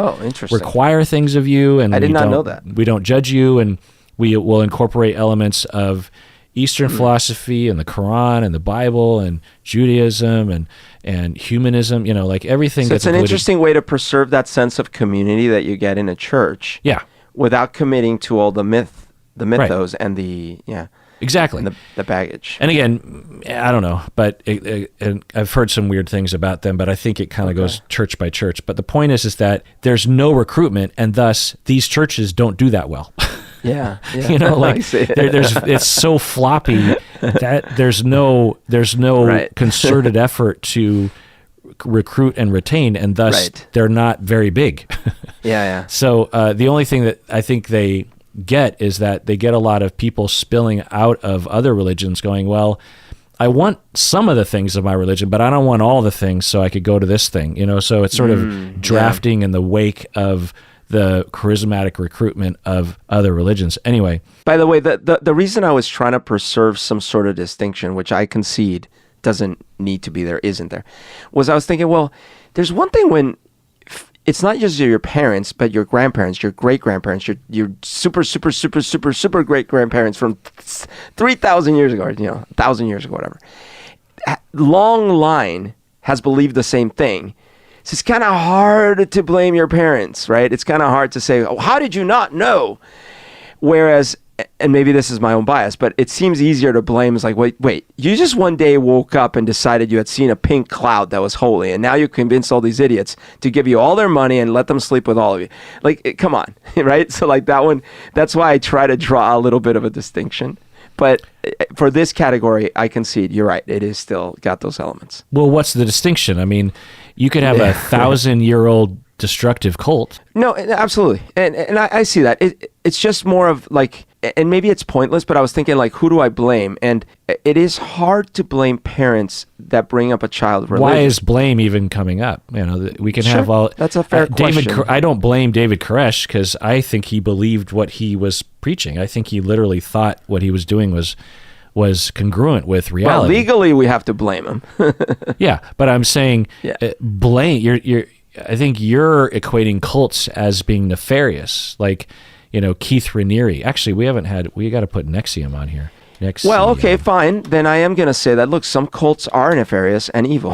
require things of you, and I did not know that. We don't judge you, and we will incorporate elements of Eastern philosophy and the Quran and the Bible and Judaism and humanism, you know, like everything. So it's an interesting way to preserve that sense of community that you get in a church. Yeah. Without committing to all the mythos and the exactly and the baggage. And again, I don't know, but and I've heard some weird things about them, but I think it kind of goes church by church. But the point is that there's no recruitment, and thus these churches don't do that well. Yeah. You know, like it's so floppy that there's no concerted effort to recruit and retain, and thus they're not very big. Yeah. So the only thing that I think they get is that they get a lot of people spilling out of other religions going, well, I want some of the things of my religion, but I don't want all the things, so I could go to this thing, you know. So it's sort of drafting in the wake of the charismatic recruitment of other religions. Anyway. By the way, the reason I was trying to preserve some sort of distinction, which I concede doesn't need to be there, isn't there, was I was thinking, well, there's one thing when it's not just your parents, but your grandparents, your great-grandparents, your super, super, super, super, super great-grandparents from 3,000 years ago, or, 1,000 years ago, whatever. Long line has believed the same thing. So it's kind of hard to blame your parents, right? It's kind of hard to say, oh, how did you not know? Whereas, and maybe this is my own bias, but it seems easier to blame. It's like, wait, you just one day woke up and decided you had seen a pink cloud that was holy, and now you convinced all these idiots to give you all their money and let them sleep with all of you. Like, come on, right? So like that one, that's why I try to draw a little bit of a distinction. But for this category, I concede, you're right. It is still got those elements. Well, what's the distinction? I mean, you could have a 1,000-year-old destructive cult. No, absolutely. And I see that. It's just more of like, and maybe it's pointless, but I was thinking like, who do I blame? And it is hard to blame parents that bring up a child religion. Why is blame even coming up? You know, we can have all. That's a fair question. I don't blame David Koresh because I think he believed what he was preaching. I think he literally thought what he was doing was congruent with reality. Well, legally we have to blame him. Yeah, but I'm saying blame. I think you're equating cults as being nefarious, like, Keith Raniere. Actually, we got to put Nexium on here. Well, okay, fine. Then I am going to say that, look, some cults are nefarious and evil.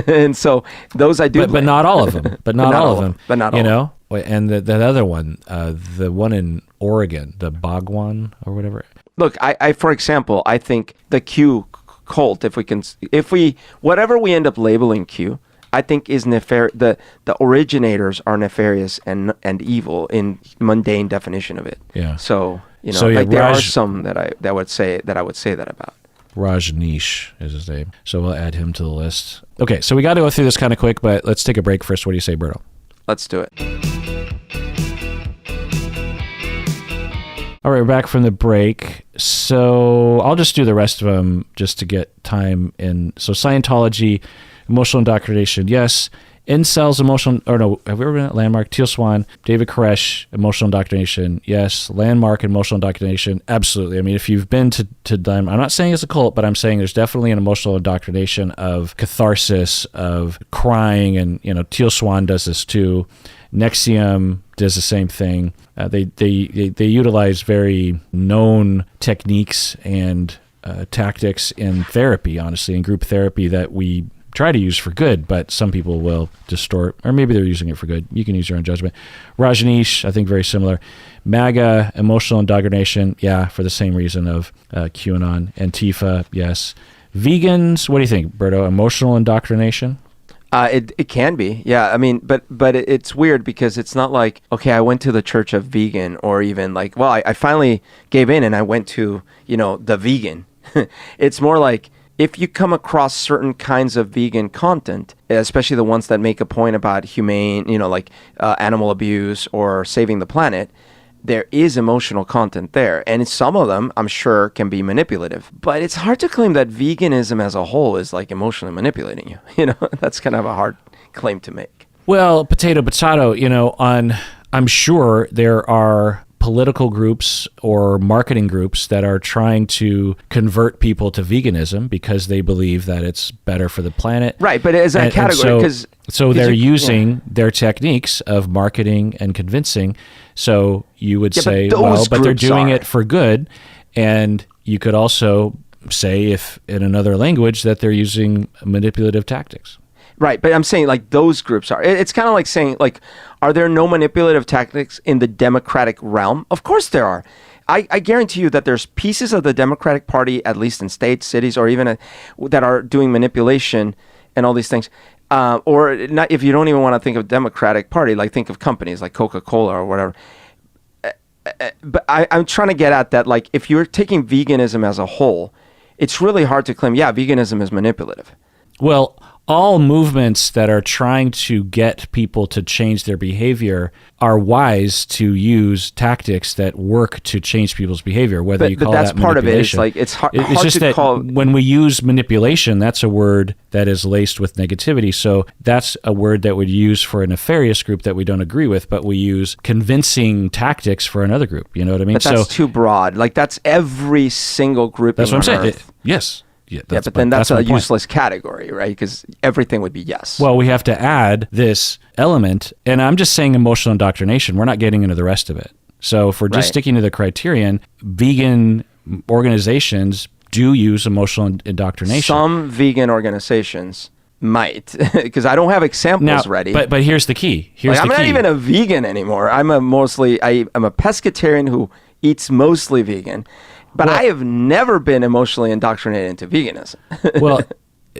And so those I do but not all of them. But not all of them. But not all. And that other one, the one in Oregon, the Bhagwan or whatever. Look, I for example, I think the Q cult, whatever we end up labeling Q, I think is nefarious. The originators are nefarious and evil in mundane definition of it. Yeah. So there are some that I would say that about. Rajneesh is his name. So we'll add him to the list. Okay, so we got to go through this kind of quick, but let's take a break first. What do you say, Berto? Let's do it. All right, we're back from the break. So I'll just do the rest of them just to get time in. So Scientology, emotional indoctrination, yes. Incels, have we ever been at Landmark? Teal Swan, David Koresh, emotional indoctrination, yes. Landmark, emotional indoctrination, absolutely. I mean, if you've been to them, I'm not saying it's a cult, but I'm saying there's definitely an emotional indoctrination of catharsis, of crying, and, Teal Swan does this too. Nexium does the same thing. They utilize very known techniques and tactics in therapy, honestly, in group therapy that we try to use for good, but some people will distort, or maybe they're using it for good. You can use your own judgment. Rajneesh, I think very similar. MAGA, emotional indoctrination, yeah, for the same reason of QAnon. Antifa, yes. Vegans, what do you think, Berto? Emotional indoctrination? It can be, yeah. I mean, but it's weird because it's not like, okay, I went to the Church of Vegan, or even like, well, I finally gave in and I went to, the vegan. It's more like, if you come across certain kinds of vegan content, especially the ones that make a point about humane, like animal abuse or saving the planet, there is emotional content there. And some of them, I'm sure, can be manipulative. But it's hard to claim that veganism as a whole is like emotionally manipulating you. That's kind of a hard claim to make. Well, potato, I'm sure there are political groups or marketing groups that are trying to convert people to veganism because they believe that it's better for the planet. Right, but as a category, because so they're using their techniques of marketing and convincing. So you would say, but they're doing it for good. And you could also say, if in another language, that they're using manipulative tactics. Right, but I'm saying like those groups are. It's kind of like saying like, are there no manipulative tactics in the Democratic realm? Of course there are. I guarantee you that there's pieces of the Democratic Party, at least in states, cities, or even that are doing manipulation and all these things. Or not, if you don't even want to think of Democratic Party, like think of companies like Coca-Cola or whatever. But I'm trying to get at that, like if you're taking veganism as a whole, it's really hard to claim, yeah, veganism is manipulative. Well, all movements that are trying to get people to change their behavior are wise to use tactics that work to change people's behavior, whether you call that manipulation. But that's part of it. It's like it's hard just to that call. When we use manipulation, that's a word that is laced with negativity. So that's a word that we'd use for a nefarious group that we don't agree with, but we use convincing tactics for another group. You know what I mean? But that's too broad. Like that's every single group. That's what I'm saying. Yes. Yeah, but then that's a useless category, right? Because everything would be yes. Well, we have to add this element, and I'm just saying emotional indoctrination. We're not getting into the rest of it. So if we're just sticking to the criterion, vegan organizations do use emotional indoctrination. Some vegan organizations might, because I don't have examples ready. But here's the key. I'm not even a vegan anymore. I'm a pescatarian who eats mostly vegan. But I have never been emotionally indoctrinated into veganism. Well,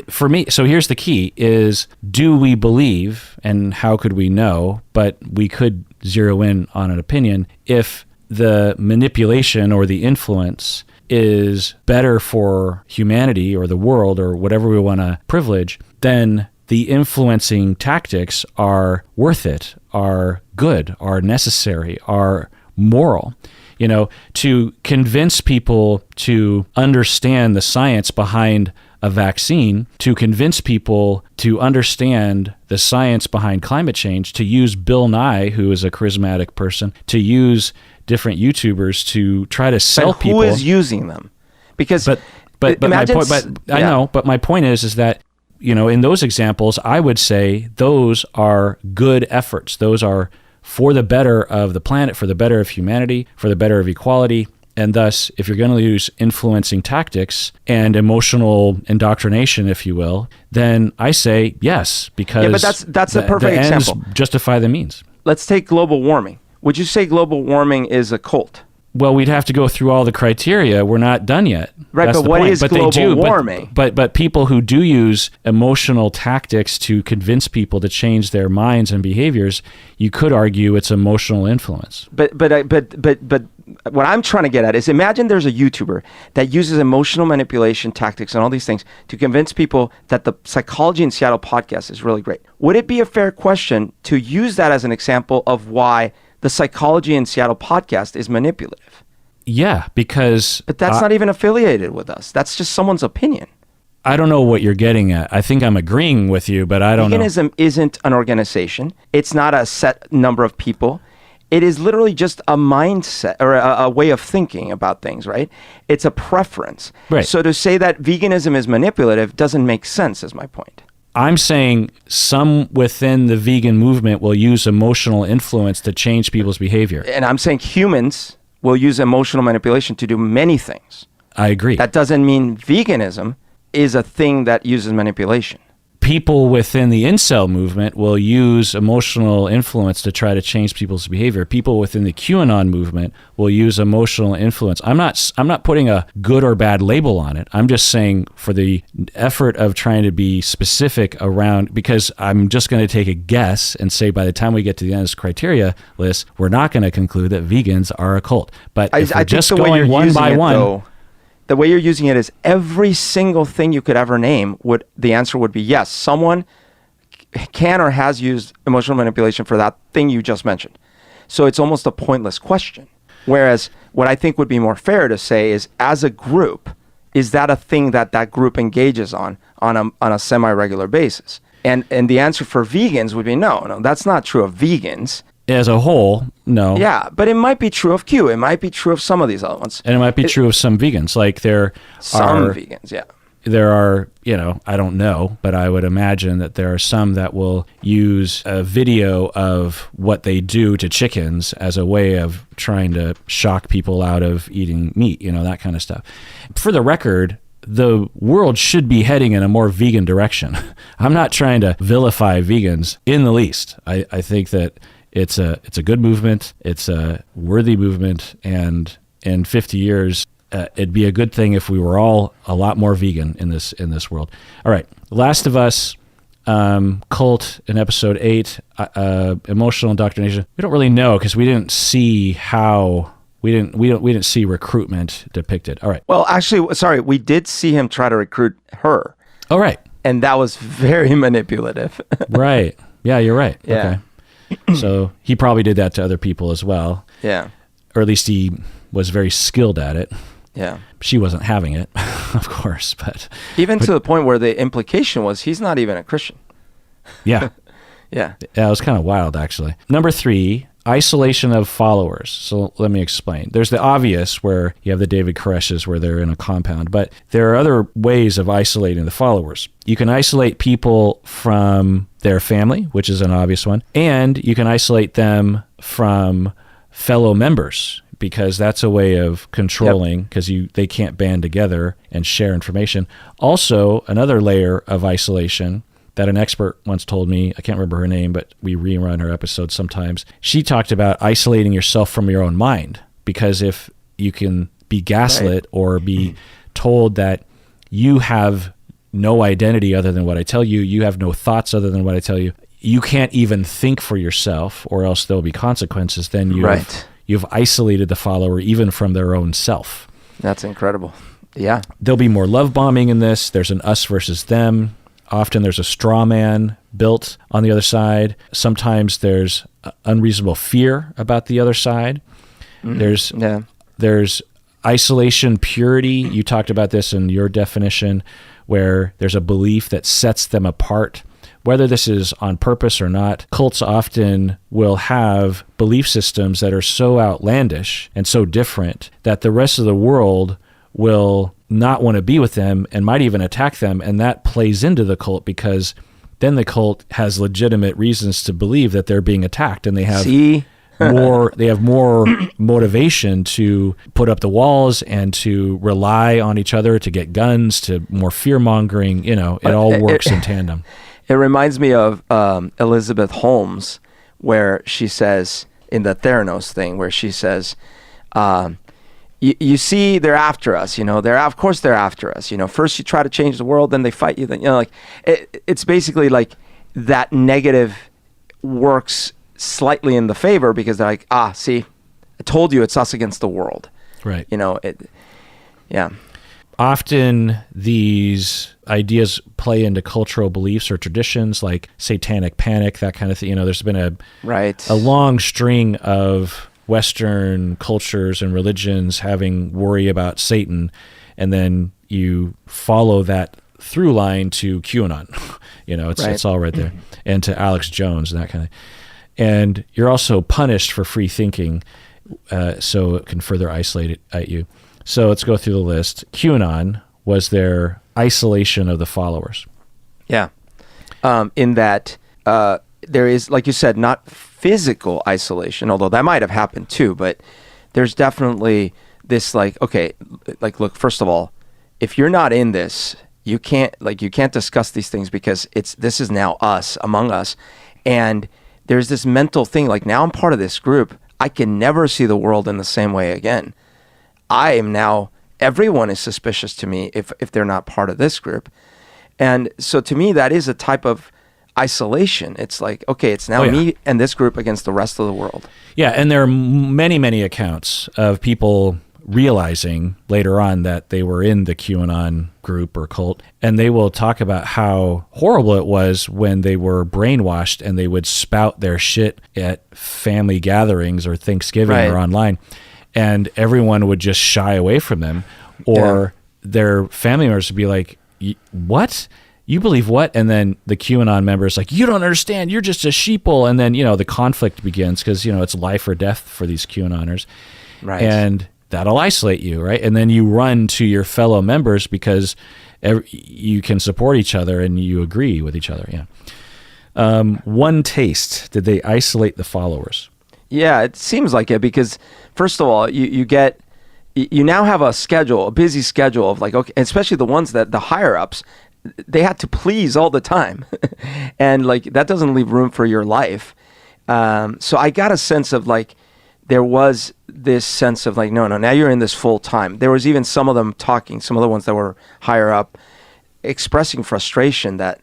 for me, so here's the key is, do we believe, and how could we know, but we could zero in on an opinion, if the manipulation or the influence is better for humanity or the world or whatever we want to privilege, then the influencing tactics are worth it, are good, are necessary, are moral. To convince people to understand the science behind a vaccine, to convince people to understand the science behind climate change, to use Bill Nye, who is a charismatic person, to use different YouTubers to try to sell people. Who is using them? Because but my point, I know, but my point is that in those examples, I would say those are good efforts. Those are for the better of the planet, for the better of humanity, for the better of equality. And thus, if you're going to use influencing tactics and emotional indoctrination, if you will, then I say yes, because but that's a perfect example. Ends justify the means. Let's take global warming. Would you say global warming is a cult? Well, we'd have to go through all the criteria. We're not done yet. Right, That's but the what point. is global warming? But people who do use emotional tactics to convince people to change their minds and behaviors, you could argue it's emotional influence. But what I'm trying to get at is, imagine there's a YouTuber that uses emotional manipulation tactics and all these things to convince people that the Psychology in Seattle podcast is really great. Would it be a fair question to use that as an example of why the Psychology in Seattle podcast is manipulative? Yeah, because... But that's not even affiliated with us. That's just someone's opinion. I don't know what you're getting at. I think I'm agreeing with you, but I don't know. Veganism isn't an organization. It's not a set number of people. It is literally just a mindset or a way of thinking about things, right? It's a preference. Right. So to say that veganism is manipulative doesn't make sense, is my point. I'm saying some within the vegan movement will use emotional influence to change people's behavior. And I'm saying humans will use emotional manipulation to do many things. I agree. That doesn't mean veganism is a thing that uses manipulation. People within the incel movement will use emotional influence to try to change people's behavior. People within the QAnon movement will use emotional influence. I'm not putting a good or bad label on it. I'm just saying for the effort of trying to be specific around, because I'm just going to take a guess and say by the time we get to the end of this criteria list, we're not going to conclude that vegans are a cult. But if we're just going one by one, the way you're using it is every single thing you could ever name, the answer would be yes. Someone can or has used emotional manipulation for that thing you just mentioned. So it's almost a pointless question. Whereas what I think would be more fair to say is, as a group, is that a thing that group engages on a semi-regular basis? And the answer for vegans would be no, that's not true of vegans. As a whole, no. Yeah, but it might be true of Q. It might be true of some of these other ones. And it might be true of some vegans. Like some vegans, yeah. There are, I don't know, but I would imagine that there are some that will use a video of what they do to chickens as a way of trying to shock people out of eating meat, that kind of stuff. For the record, the world should be heading in a more vegan direction. I'm not trying to vilify vegans in the least. I think that it's a good movement. It's a worthy movement. And in 50 years, it'd be a good thing if we were all a lot more vegan in this world. All right. Last of Us, cult in episode 8, emotional indoctrination. We don't really know because we didn't see how we didn't see recruitment depicted. All right. Well, actually, sorry, we did see him try to recruit her. Oh, right. And that was very manipulative. Right. Yeah, you're right. Yeah. Okay. So he probably did that to other people as well. Yeah. Or at least he was very skilled at it. Yeah. She wasn't having it, of course, but to the point where the implication was he's not even a Christian. Yeah. Yeah. Yeah, it was kind of wild, actually. Number 3, isolation of followers. So let me explain. There's the obvious where you have the David Koreshes where they're in a compound, but there are other ways of isolating the followers. You can isolate people from their family, which is an obvious one, and you can isolate them from fellow members, because that's a way of controlling, because they can't band together and share information. Also, another layer of isolation that an expert once told me, I can't remember her name, but we rerun her episodes sometimes. She talked about isolating yourself from your own mind, because if you can be gaslit or be told that you have no identity other than what I tell you, you have no thoughts other than what I tell you, you can't even think for yourself or else there'll be consequences, then you've isolated the follower even from their own self. That's incredible. Yeah. There'll be more love bombing in this. There's an us versus them. Often there's a straw man built on the other side. Sometimes there's unreasonable fear about the other side. There's isolation purity. You talked about this in your definition, where there's a belief that sets them apart. Whether this is on purpose or not, cults often will have belief systems that are so outlandish and so different that the rest of the world will not want to be with them and might even attack them. And that plays into the cult, because then the cult has legitimate reasons to believe that they're being attacked, and they have more motivation to put up the walls and to rely on each other to get guns, to more fear mongering. It all works in tandem. It reminds me of Elizabeth Holmes, where she says in the Theranos thing, where she says, you see, they're after us. Of course they're after us. First you try to change the world, then they fight you. Then it's basically like that negative works slightly in the favor, because they're like, see, I told you, it's us against the world. Right. Yeah. Often these ideas play into cultural beliefs or traditions, like satanic panic, that kind of thing. There's been a long string of Western cultures and religions having worry about Satan, and then you follow that through line to QAnon. It's all right there, and to Alex Jones and that kind of. And you're also punished for free thinking, so it can further isolate it at you. So let's go through the list. QAnon was their isolation of the followers. Yeah. In that there is, like you said, not physical isolation, although that might have happened too, but there's definitely this like, okay, like, look, first of all, if you're not in this, you can't discuss these things because this is now us, among us. And there's this mental thing, like, now I'm part of this group. I can never see the world in the same way again. I am now, everyone is suspicious to me if they're not part of this group. And so to me, that is a type of isolation. It's like, okay, it's now me and this group against the rest of the world. Yeah, and there are many, many accounts of people realizing later on that they were in the QAnon group or cult, and they will talk about how horrible it was when they were brainwashed and they would spout their shit at family gatherings or Thanksgiving or online, and everyone would just shy away from them, or their family members would be like, what? You believe what? And then the QAnon members like, you don't understand, you're just a sheeple. And then, the conflict begins because, it's life or death for these QAnoners. Right. And that'll isolate you, right? And then you run to your fellow members because you can support each other and you agree with each other. Yeah. One taste. Did they isolate the followers? Yeah, it seems like it because, first of all, you now have a busy schedule of like, okay, especially the ones that the higher ups, they had to please all the time. And like, that doesn't leave room for your life. So I got a sense of like, there was this sense of like, no, now you're in this full time. There was even some of them talking, some of the ones that were higher up, expressing frustration that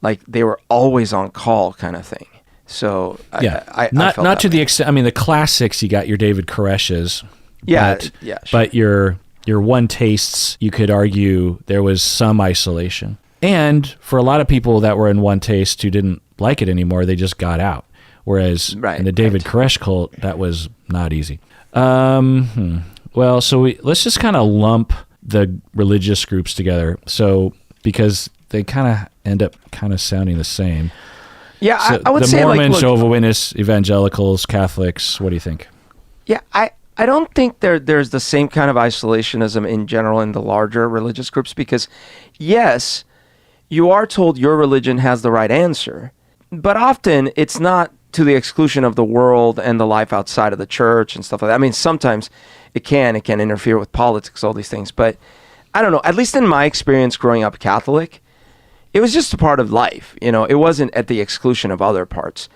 like they were always on call kind of thing. So I not felt to the extent. I mean, the classics, you got your David Koresh's. Yeah, sure. But your one tastes, you could argue there was some isolation. And for a lot of people that were in one taste who didn't like it anymore, they just got out. Whereas in the David Koresh cult, that was not easy. Well, so let's just kind of lump the religious groups together. So because they kind of end up kind of sounding the same. Yeah, so I would say the Mormons, like, Jehovah's Witnesses, evangelicals, Catholics. What do you think? Yeah, I don't think there's the same kind of isolationism in general in the larger religious groups because, yes, you are told your religion has the right answer, but often it's not to the exclusion of the world and the life outside of the church and stuff like that. I mean, sometimes it can interfere with politics, all these things, but I don't know. At least in my experience growing up Catholic, it was just a part of life. It wasn't at the exclusion of other parts.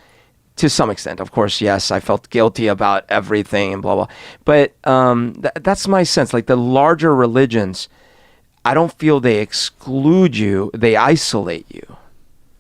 To some extent, of course, yes, I felt guilty about everything and blah, blah. But that's my sense. Like the larger religions, I don't feel they exclude you. They isolate you.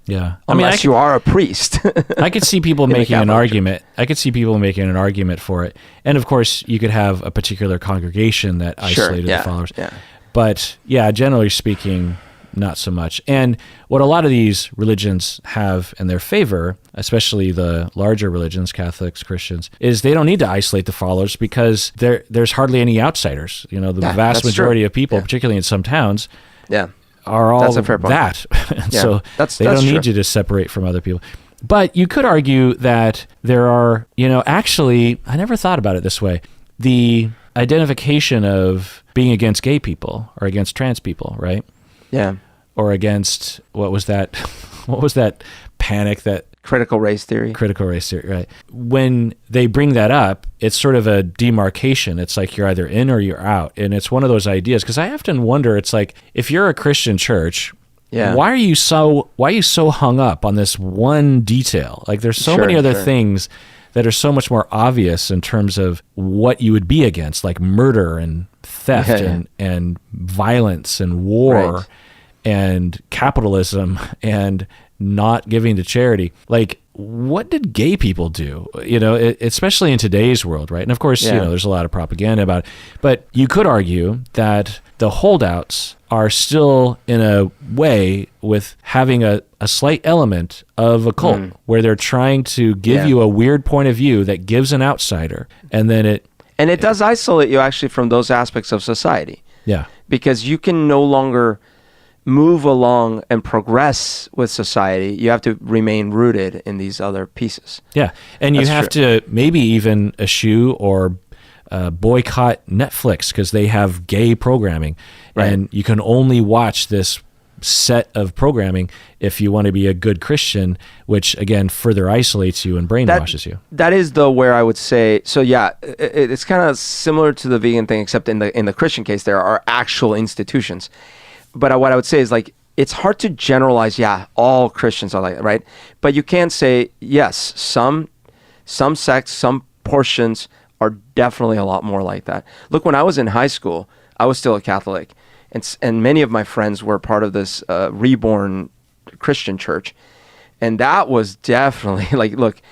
Yeah. Unless you are a priest. I could see people making an argument. I could see people making an argument for it. And of course, you could have a particular congregation that isolated the followers. Yeah. But yeah, generally speaking, not so much. And what a lot of these religions have in their favor, especially the larger religions, Catholics, Christians, is they don't need to isolate the followers because there's hardly any outsiders. The vast majority of people, particularly in some towns, are all that. So they don't need you to separate from other people. But you could argue that there are, actually, I never thought about it this way. The identification of being against gay people or against trans people, right? Yeah. Or against, what was that panic that... Critical race theory, right. When they bring that up, it's sort of a demarcation. It's like you're either in or you're out. And it's one of those ideas, because I often wonder, it's like, if you're a Christian church, why are you so hung up on this one detail? Like there's so many other things that are so much more obvious in terms of what you would be against, like murder and theft and violence and war and capitalism and not giving to charity. Like, what did gay people do? Especially in today's world, right? And of course, there's a lot of propaganda about it. But you could argue that the holdouts are still, in a way, with having a slight element of a cult where they're trying to give you a weird point of view that gives an outsider, and then it does isolate you actually from those aspects of society. Yeah, because you can no longer move along and progress with society. You have to remain rooted in these other pieces. Yeah, and you have to maybe even eschew or boycott Netflix because they have gay programming, and you can only watch this set of programming if you want to be a good Christian, which again further isolates you and brainwashes you. That is though where I would say, so yeah, it's kind of similar to the vegan thing, except in the Christian case there are actual institutions. But what I would say is like, it's hard to generalize, yeah, all Christians are like that, right? But you can say, yes, some sects, some portions are definitely a lot more like that. Look, when I was in high school, I was still a Catholic, and many of my friends were part of this reborn Christian church, and that was definitely like, look,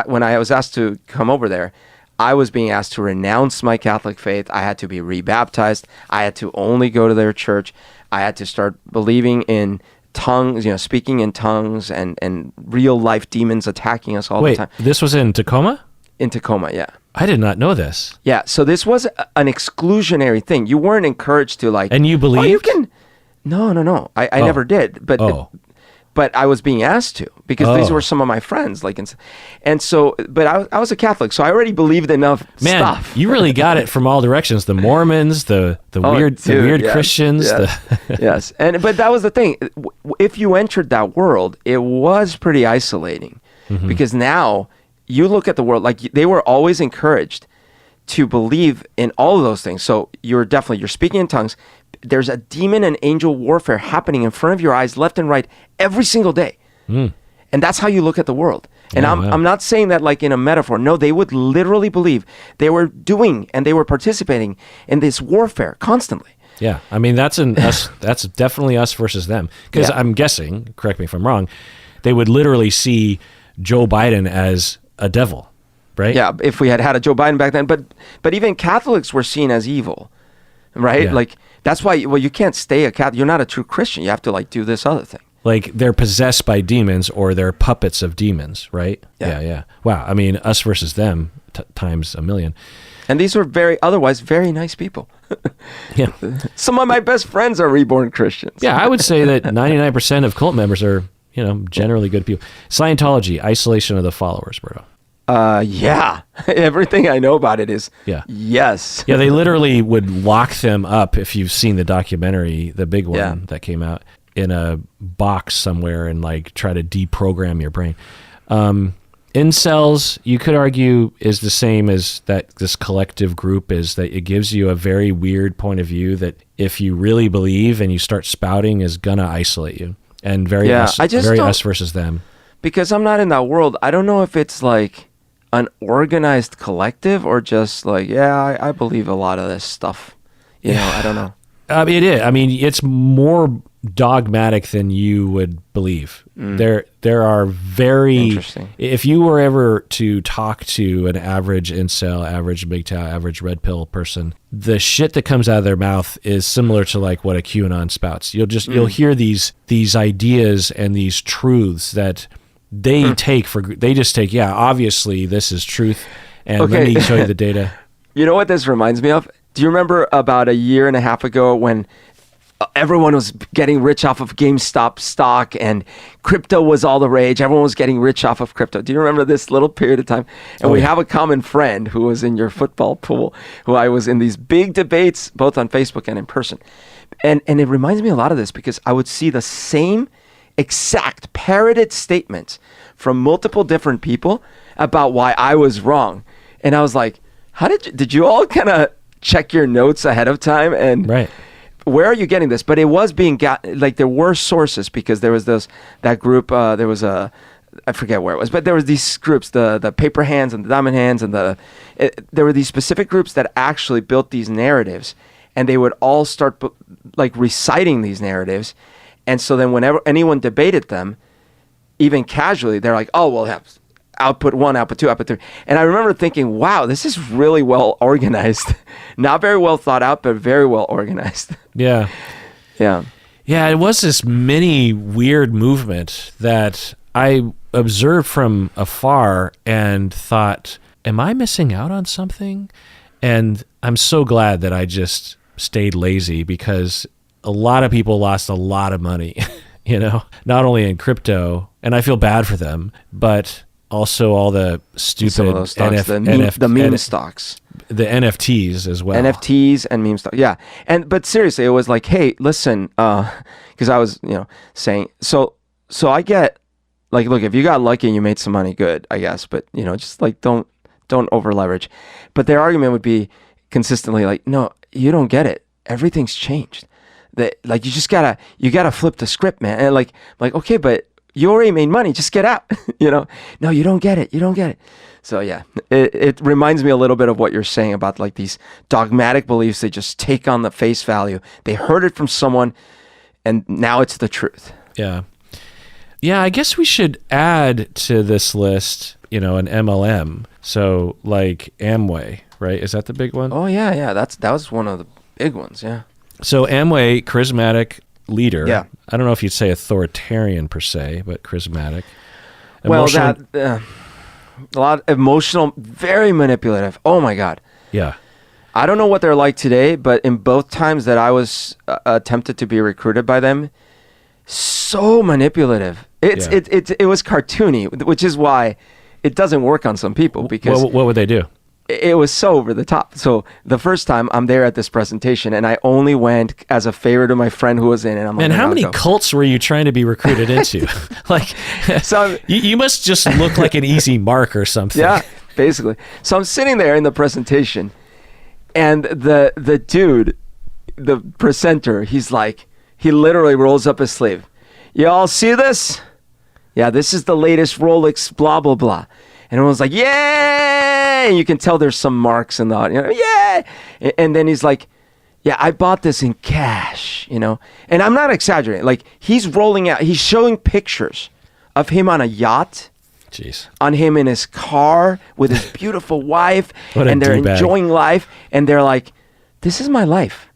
when I was asked to come over there, I was being asked to renounce my Catholic faith. I had to be rebaptized. I had to only go to their church. I had to start believing in tongues, speaking in tongues, and real life demons attacking us all the time. Wait, this was in Tacoma? In Tacoma, yeah. I did not know this. Yeah, so this was an exclusionary thing. You weren't encouraged to like... And you believed? Oh, you can... No. I never did. But I was being asked to, because these were some of my friends. And so, but I was a Catholic, so I already believed enough stuff. You really got it from all directions. The Mormons, the weird yes, Christians. Yes, yes. But that was the thing. If you entered that world, it was pretty isolating, because now you look at the world, like they were always encouraged to believe in all of those things. So you're speaking in tongues. There's a demon and angel warfare happening in front of your eyes, left and right, every single day. And that's how you look at the world. And I'm not saying that like in a metaphor. No, they would literally believe. They were doing and they were participating in this warfare constantly. Yeah, I mean, that's definitely us versus them. Because I'm guessing, correct me if I'm wrong, they would literally see Joe Biden as a devil, right? Yeah, if we had a Joe Biden back then. But even Catholics were seen as evil, right? Yeah. Like, that's why, you can't stay a Catholic. You're not a true Christian. You have to like do this other thing. Like they're possessed by demons or they're puppets of demons, right? Yeah. Wow. I mean, us versus them times a million. And these were otherwise very nice people. Yeah. Some of my best friends are reborn Christians. Yeah, I would say that 99% of cult members are, generally good people. Scientology, isolation of the followers, Berto. Yeah. Everything I know about it is yes. Yeah, they literally would lock them up, if you've seen the documentary, the big one that came out, in a box somewhere and like try to deprogram your brain. Incels, you could argue, is the same as that this collective group is, that it gives you a very weird point of view that if you really believe and you start spouting is gonna isolate you. And very us versus them. Because I'm not in that world, I don't know if it's like an organized collective or just like, I believe a lot of this stuff. I don't know. It is. I mean, it's more dogmatic than you would believe. There are very interesting. If you were ever to talk to an average incel, average MGTOW, average red pill person, the shit that comes out of their mouth is similar to like what a QAnon spouts. You'll hear these ideas and these truths that they just take, obviously this is truth, and let me show you the data. You know what this reminds me of? Do you remember about a year and a half ago when everyone was getting rich off of GameStop stock and crypto was all the rage? Everyone was getting rich off of crypto. Do you remember this little period of time? And we have a common friend who was in your football pool, who I was in these big debates, both on Facebook and in person. And it reminds me a lot of this because I would see the same exact parroted statements from multiple different people about why I was wrong. And I was like, did you all kind of check your notes ahead of time? And right. Where are you getting this? But it was being there were sources, because there was that group, there was I forget where it was, but there was these groups, the paper hands and the diamond hands, and there were these specific groups that actually built these narratives, and they would all start like reciting these narratives. And so then whenever anyone debated them, even casually, they're like, oh, well, output 1, output 2, output 3. And I remember thinking, wow, this is really well organized. Not very well thought out, but very well organized. Yeah. Yeah. Yeah, it was this mini weird movement that I observed from afar and thought, am I missing out on something? And I'm so glad that I just stayed lazy, because a lot of people lost a lot of money, not only in crypto, and I feel bad for them, but also all the stupid some of those stocks, the meme stocks. the NFTs as well. NFTs and meme stuff. Yeah. But seriously, it was like, hey, listen, because I was, saying, so I get, like, look, if you got lucky and you made some money, good, I guess. But, just like, don't over leverage. But their argument would be consistently like, no, you don't get it. Everything's changed. Like, you gotta flip the script, man. And like, okay, but you already made money. Just get out. No, you don't get it. You don't get it. So yeah, it reminds me a little bit of what you're saying about like these dogmatic beliefs. They just take on the face value. They heard it from someone, and now it's the truth. Yeah. Yeah, I guess we should add to this list, an MLM. So like Amway, right? Is that the big one? Oh yeah. That was one of the big ones. Yeah. So Amway, charismatic leader. Yeah. I don't know if you'd say authoritarian per se, but charismatic. Well, a lot emotional, very manipulative. Oh my God. Yeah. I don't know what they're like today, but in both times that I was attempted to be recruited by them, so manipulative. It was cartoony, which is why it doesn't work on some people, because what would they do? It was so over the top. So the first time I'm there at this presentation, and I only went as a favor to my friend who was in, and I'm like, man, how many cults were you trying to be recruited into? Like, so you must just look like an easy mark or something. Yeah, basically. So I'm sitting there in the presentation, and the dude, the presenter, he's like, he literally rolls up his sleeve. You all see this? Yeah, this is the latest Rolex, blah, blah, blah. And everyone's like, yay! And you can tell there's some marks in the audience. Yay! And then he's like, yeah, I bought this in cash, And I'm not exaggerating. Like, he's rolling out, he's showing pictures of him on a yacht. Jeez. On him in his car with his beautiful wife. And they're enjoying life. And they're like, this is my life.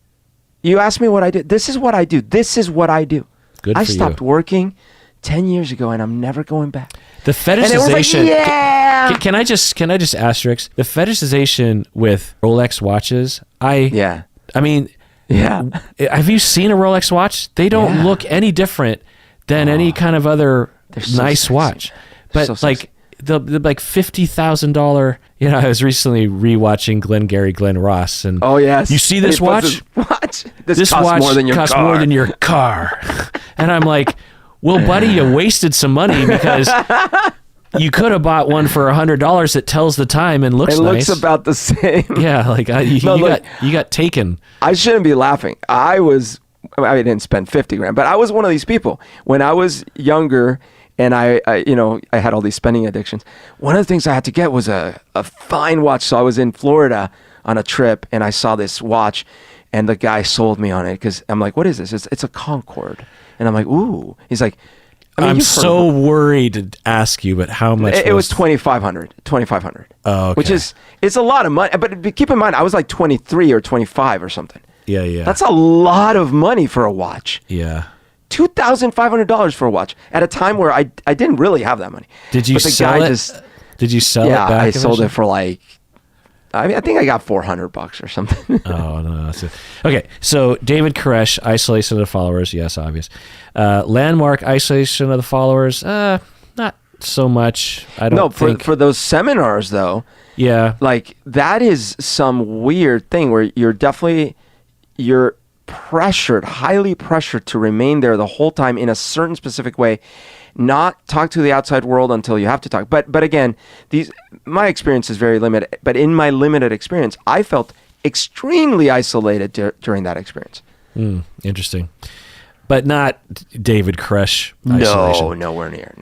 You ask me what I do. This is what I do. This is what I do. Good I for stopped you. working 10 years ago, and I'm never going back. The fetishization. Like, yeah. Can I just asterisk the fetishization with Rolex watches? Yeah. I mean, yeah. Have you seen a Rolex watch? They don't look any different than any kind of other nice watch. But so like the like $50,000. I was recently rewatching Glenn Ross, and oh yes, you see this watch? What? This costs watch more than your costs car. more than your car. And I'm like, well, buddy, you wasted some money, because you could have bought one for $100 that tells the time and looks nice. It looks about the same. Yeah, like you got taken. I shouldn't be laughing. I didn't spend $50,000, but I was one of these people when I was younger, and I had all these spending addictions. One of the things I had to get was a fine watch. So I was in Florida on a trip, and I saw this watch, and the guy sold me on it, because I'm like, what is this? It's a Concorde. And I'm like, ooh. He's like, I'm so worried to ask you, but how much? It was $2,500. Oh, okay. It's a lot of money. But keep in mind, I was like 23 or 25 or something. Yeah. That's a lot of money for a watch. Yeah. $2,500 for a watch at a time where I didn't really have that money. Did you sell it? Did you sell it back? Yeah, I sold it for like, I think I got $400 or something. Oh, no. That's it. Okay, so David Koresh, isolation of the followers. Yes, obvious. Landmark, isolation of the followers. Not so much. I don't think. For those seminars, though. Yeah. Like, that is some weird thing where you're pressured, highly pressured to remain there the whole time in a certain specific way, not talk to the outside world until you have to talk. But again, my experience is very limited. But in my limited experience, I felt extremely isolated during that experience. Interesting. But not David Koresh isolation. No, nowhere near.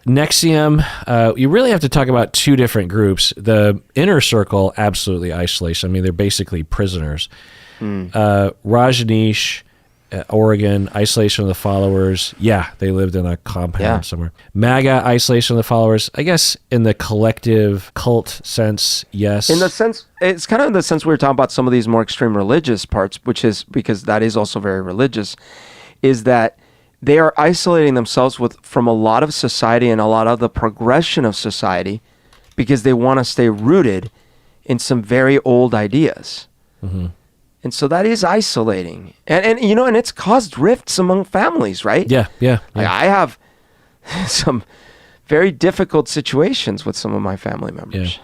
NXIVM, you really have to talk about two different groups. The inner circle, absolutely isolation. I mean, they're basically prisoners. Rajneesh, Oregon, isolation of the followers. Yeah, they lived in a compound somewhere. MAGA, isolation of the followers. I guess in the collective cult sense, yes. In the sense, it's kind of in the sense we were talking about some of these more extreme religious parts, which is because that is also very religious, is that they are isolating themselves from a lot of society and a lot of the progression of society because they want to stay rooted in some very old ideas. Mm-hmm. And so that is isolating. And it's caused rifts among families, right? Yeah. Like, I have some very difficult situations with some of my family members.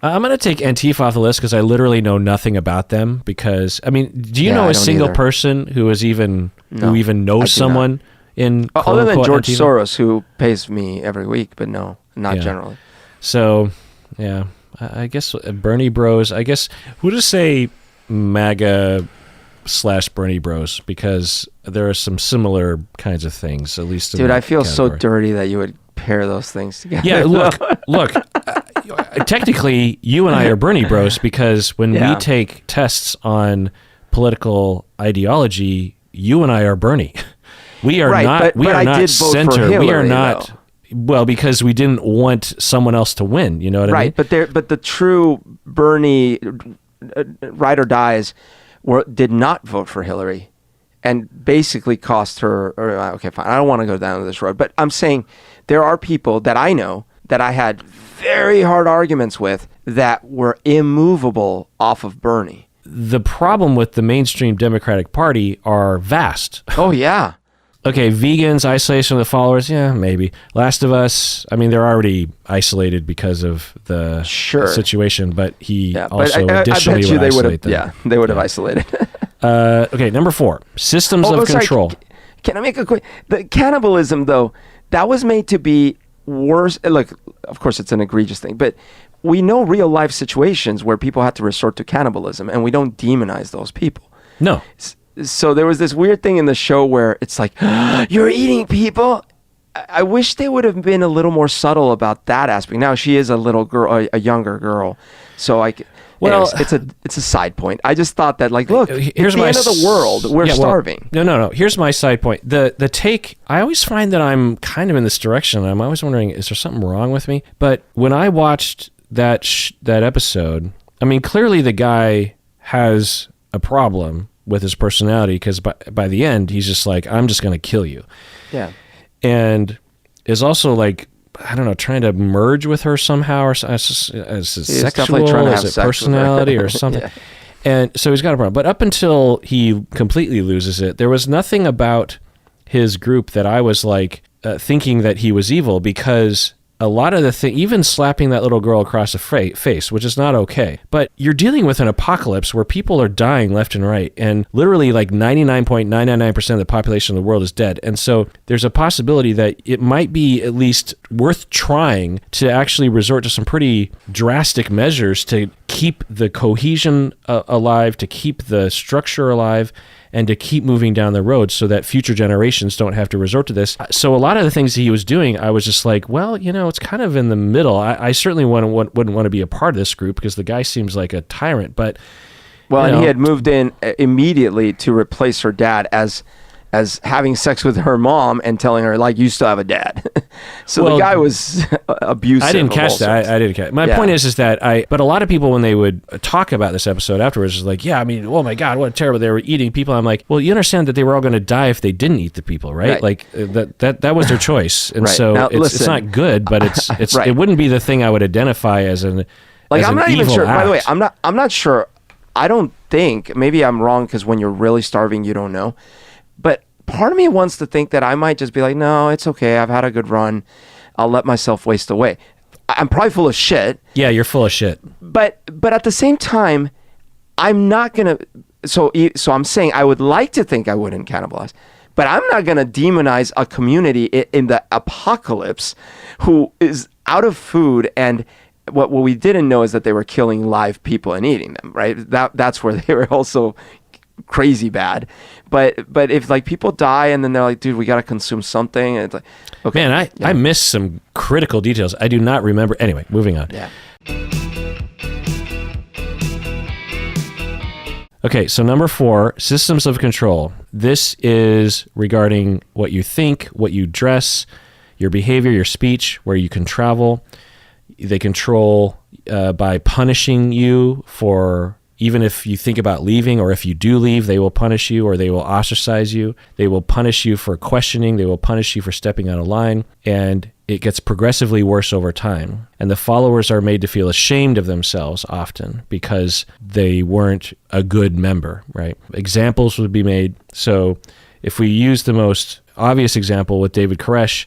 I'm going to take Antifa off the list because I literally know nothing about them. Because I mean, do you Yeah, know I a don't single either. person who is even No, who even I knows do someone in other than quote-unquote George Antifa? Soros, who pays me every week, but no, not Yeah. generally. So, yeah, I guess Bernie Bros. I guess we'll just say MAGA / Bernie Bros. Because there are some similar kinds of things, at least. Dude, in I that feel so category. dirty that you would pair those things together. Yeah, look. Technically, you and I are Bernie Bros. Because when we Yeah. take tests on political ideology, you and I are Bernie. We are Right, not. but- we but are I not did vote for center. We are Hillary, not. though. Well, because we didn't want someone else to win. You know what I mean? Right, but the true Bernie ride or dies did not vote for Hillary, and basically cost her. Okay, fine. I don't want to go down this road, but I'm saying there are people that I know that I had very hard arguments with that were immovable off of Bernie. The problem with the mainstream Democratic Party are vast. Oh yeah. Okay, vegans, isolation of the followers, yeah, maybe. Last of Us, I mean, they're already isolated because of the Sure. situation, but he Yeah, also but I additionally bet you would they would isolate have. them. Yeah, they would have isolated. Okay, number 4, systems of sorry, control. Can I make a quick? The cannibalism, though, that was made to be worse. Look, of course, it's an egregious thing, but we know real life situations where people had to resort to cannibalism, and we don't demonize those people. No. So there was this weird thing in the show where it's like, you're eating people. I wish they would have been a little more subtle about that aspect. Now she is a little girl, a younger girl, so Well, anyways, it's a side point. I just thought that, like, look, Here's it's the my end of the world. We're yeah, well, starving. No. Here's my side point. The take, I always find that I'm kind of in this direction. I'm always wondering, is there something wrong with me? But when I watched that episode, I mean, clearly the guy has a problem with his personality because by the end, he's just like, I'm just going to kill you. Yeah. And is also like, I don't know, trying to merge with her somehow, or is it sexual, definitely trying to have is it sex with her. personality or something? Yeah. And so he's got a problem. But up until he completely loses it, there was nothing about his group that I was like thinking that he was evil, because a lot of the thing, even slapping that little girl across the face, which is not okay, but you're dealing with an apocalypse where people are dying left and right, and literally like 99.999% of the population of the world is dead. And so there's a possibility that it might be at least worth trying to actually resort to some pretty drastic measures to keep the cohesion alive, to keep the structure alive, and to keep moving down the road so that future generations don't have to resort to this. So a lot of the things he was doing, I was just like, well, you know, it's kind of in the middle. I certainly wouldn't want to be a part of this group because the guy seems like a tyrant. But Well, you and know, he had moved in immediately to replace her dad as having sex with her mom and telling her, like, you still have a dad. So Well, the guy was abusive. I didn't of catch all that. sorts. I didn't catch. My Yeah. point is that but a lot of people when they would talk about this episode afterwards was like, yeah, I mean, oh my God, what terrible, they were eating people. I'm like, well, you understand that they were all going to die if they didn't eat the people, right? Right. Like that was their choice, and Right. so Now, it's listen. not good, but it's Right. it wouldn't be the thing I would identify as an Like, as I'm an not even evil sure. By the way, act. I'm not sure. I don't think, maybe I'm wrong, because when you're really starving, you don't know. But part of me wants to think that I might just be like, no, it's okay. I've had a good run. I'll let myself waste away. I'm probably full of shit. Yeah, you're full of shit. But at the same time, I'm not gonna. So I'm saying I would like to think I wouldn't cannibalize, but I'm not gonna demonize a community in the apocalypse who is out of food. And what we didn't know is that they were killing live people and eating them. Right. That's where they were also crazy bad. But if like people die and then they're like, dude, we gotta consume something. And it's like, okay, Man, I missed some critical details. I do not remember. Anyway, moving on. yeah. Okay, so number 4, systems of control. This is regarding what you think, what you dress, your behavior, your speech, where you can travel. They control by punishing you for, even if you think about leaving, or if you do leave, they will punish you, or they will ostracize you. They will punish you for questioning. They will punish you for stepping out of line. And it gets progressively worse over time. And the followers are made to feel ashamed of themselves often because they weren't a good member, right? Examples would be made. So if we use the most obvious example with David Koresh,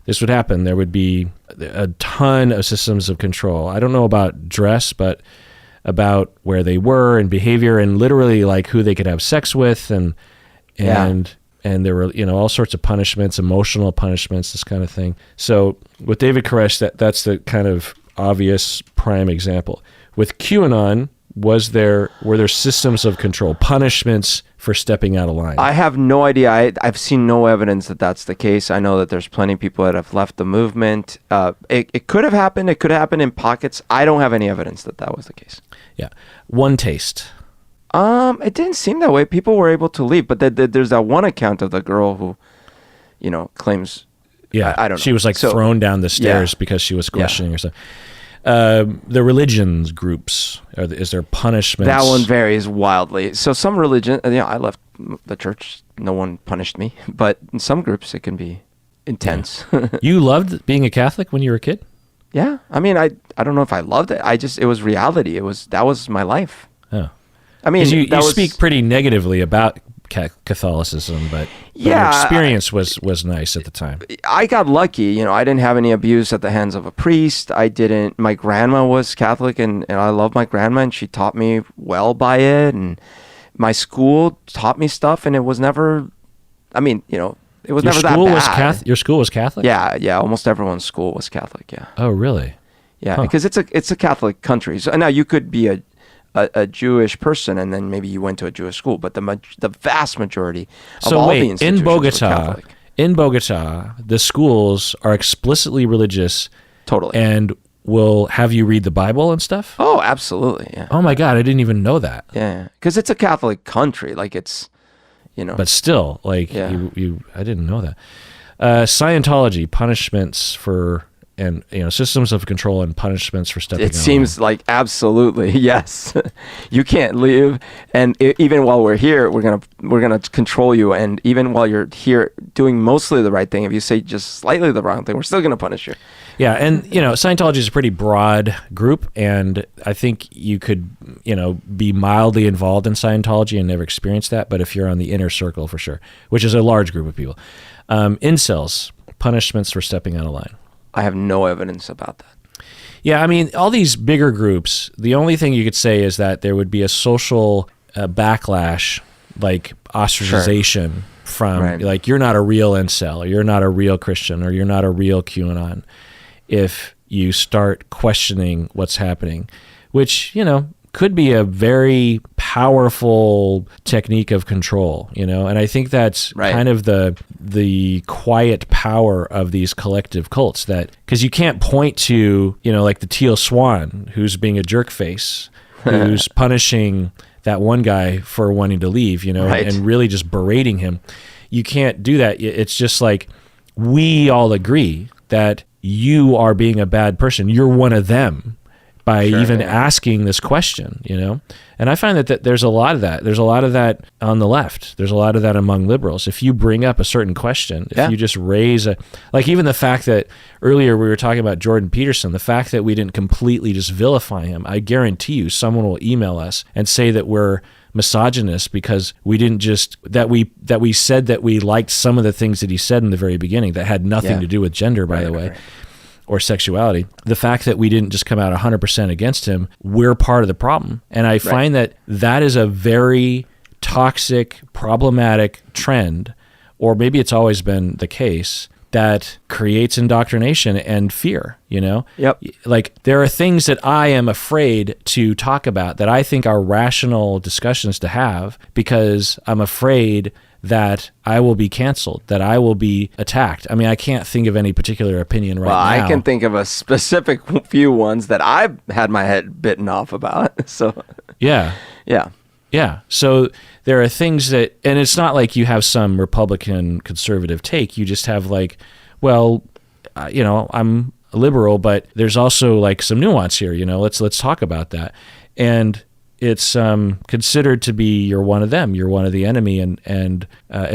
this would happen. There would be a ton of systems of control. I don't know about dress, but about where they were and behavior and literally like who they could have sex with and there were, all sorts of punishments, emotional punishments, this kind of thing. So with David Koresh, that's the kind of obvious prime example. With QAnon, were there systems of control, punishments for stepping out of line? I have no idea. I've seen no evidence that that's the case. I know that there's plenty of people that have left the movement. It could have happened. It could happen in pockets. I don't have any evidence that was the case. Yeah. One taste. It didn't seem that way. People were able to leave, but there's that one account of the girl who, claims. Yeah, I don't know. She was thrown down the stairs because she was questioning herself. The religions groups, is there punishments? That one varies wildly. So some religion, I left the church. No one punished me, but in some groups it can be intense. Yeah. You loved being a Catholic when you were a kid? Yeah, I mean, I don't know if I loved it. It was reality. That was my life. Oh. I mean, you speak pretty negatively about Catholicism, but your experience was nice at the time. I got lucky. I didn't have any abuse at the hands of a priest. My grandma was Catholic, and I love my grandma, and she taught me well by it. And my school taught me stuff, and it was never, it was never that bad. Your school was Catholic? Yeah. Almost everyone's school was Catholic, yeah. Oh, really? Yeah, because it's a Catholic country. So now you could be a Jewish person, and then maybe you went to a Jewish school, but the vast majority of all the institutions were Catholic. In Bogota, the schools are explicitly religious. Totally. And will have you read the Bible and stuff? Oh, absolutely, yeah. Oh my God, I didn't even know that. Yeah, because it's a Catholic country, like it's, But still, I didn't know that. Scientology, punishments for... and systems of control and punishments for stepping out. It seems like absolutely yes. You can't leave, and even while we're here, we're gonna control you. And even while you're here doing mostly the right thing, if you say just slightly the wrong thing, we're still gonna punish you. Yeah, and Scientology is a pretty broad group, and I think you could be mildly involved in Scientology and never experience that. But if you're on the inner circle, for sure, which is a large group of people, incels, punishments for stepping out of line. I have no evidence about that. Yeah, I mean, all these bigger groups, the only thing you could say is that there would be a social backlash, like ostracization from, like, you're not a real incel, or you're not a real Christian, or you're not a real QAnon, if you start questioning what's happening, which, could be a very powerful technique of control, and I think that's kind of the quiet power of these collective cults, that because you can't point to, like the Teal Swan, who's being a jerk face, who's punishing that one guy for wanting to leave, and really just berating him. You can't do that. It's just like, we all agree that you are being a bad person. You're one of them. By asking this question, And I find that there's a lot of that. There's a lot of that on the left. There's a lot of that among liberals. If you bring up a certain question, if you just raise even the fact that earlier we were talking about Jordan Peterson, the fact that we didn't completely just vilify him, I guarantee you someone will email us and say that we're misogynist because we didn't that we said that we liked some of the things that he said in the very beginning that had nothing to do with gender, by the way. Or sexuality. The fact that we didn't just come out 100% against him, we're part of the problem. And I find that is a very toxic, problematic trend, or maybe it's always been the case, that creates indoctrination and fear, Yep. Like, there are things that I am afraid to talk about that I think are rational discussions to have, because I'm afraid that I will be canceled, that I will be attacked. I mean, I can't think of any particular opinion right now. I can think of a specific few ones that I've had my head bitten off about. So yeah. So there are things that, and it's not like you have some Republican conservative take. You just have like, well, I'm a liberal, but there's also like some nuance here. Let's talk about that. And it's considered to be you're one of them, you're one of the enemy, and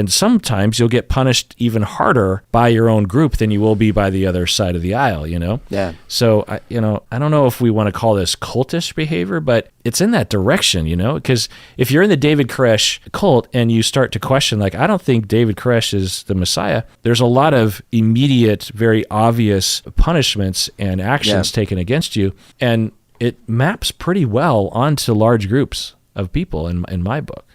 sometimes you'll get punished even harder by your own group than you will be by the other side of the aisle. Yeah. So I don't know if we want to call this cultish behavior, but it's in that direction, because if you're in the David Koresh cult and you start to question, like, I don't think David Koresh is the Messiah, there's a lot of immediate, very obvious punishments and actions taken against you, and it maps pretty well onto large groups of people in my book.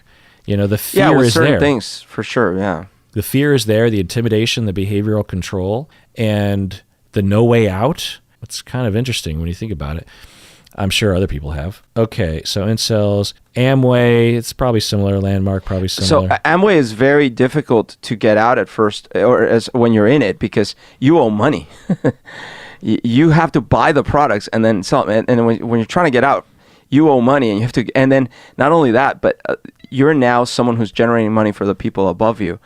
The fear with is certain there. things, for sure, yeah. The fear is there, the intimidation, the behavioral control, and the no way out. It's kind of interesting when you think about it. I'm sure other people have. Okay, so incels, Amway, it's probably similar. Landmark, probably similar. So Amway is very difficult to get out at first, or as when you're in it, because you owe money. You have to buy the products and then sell them. And when you're trying to get out, you owe money, and you have to. And then not only that, but you're now someone who's generating money for the people above you,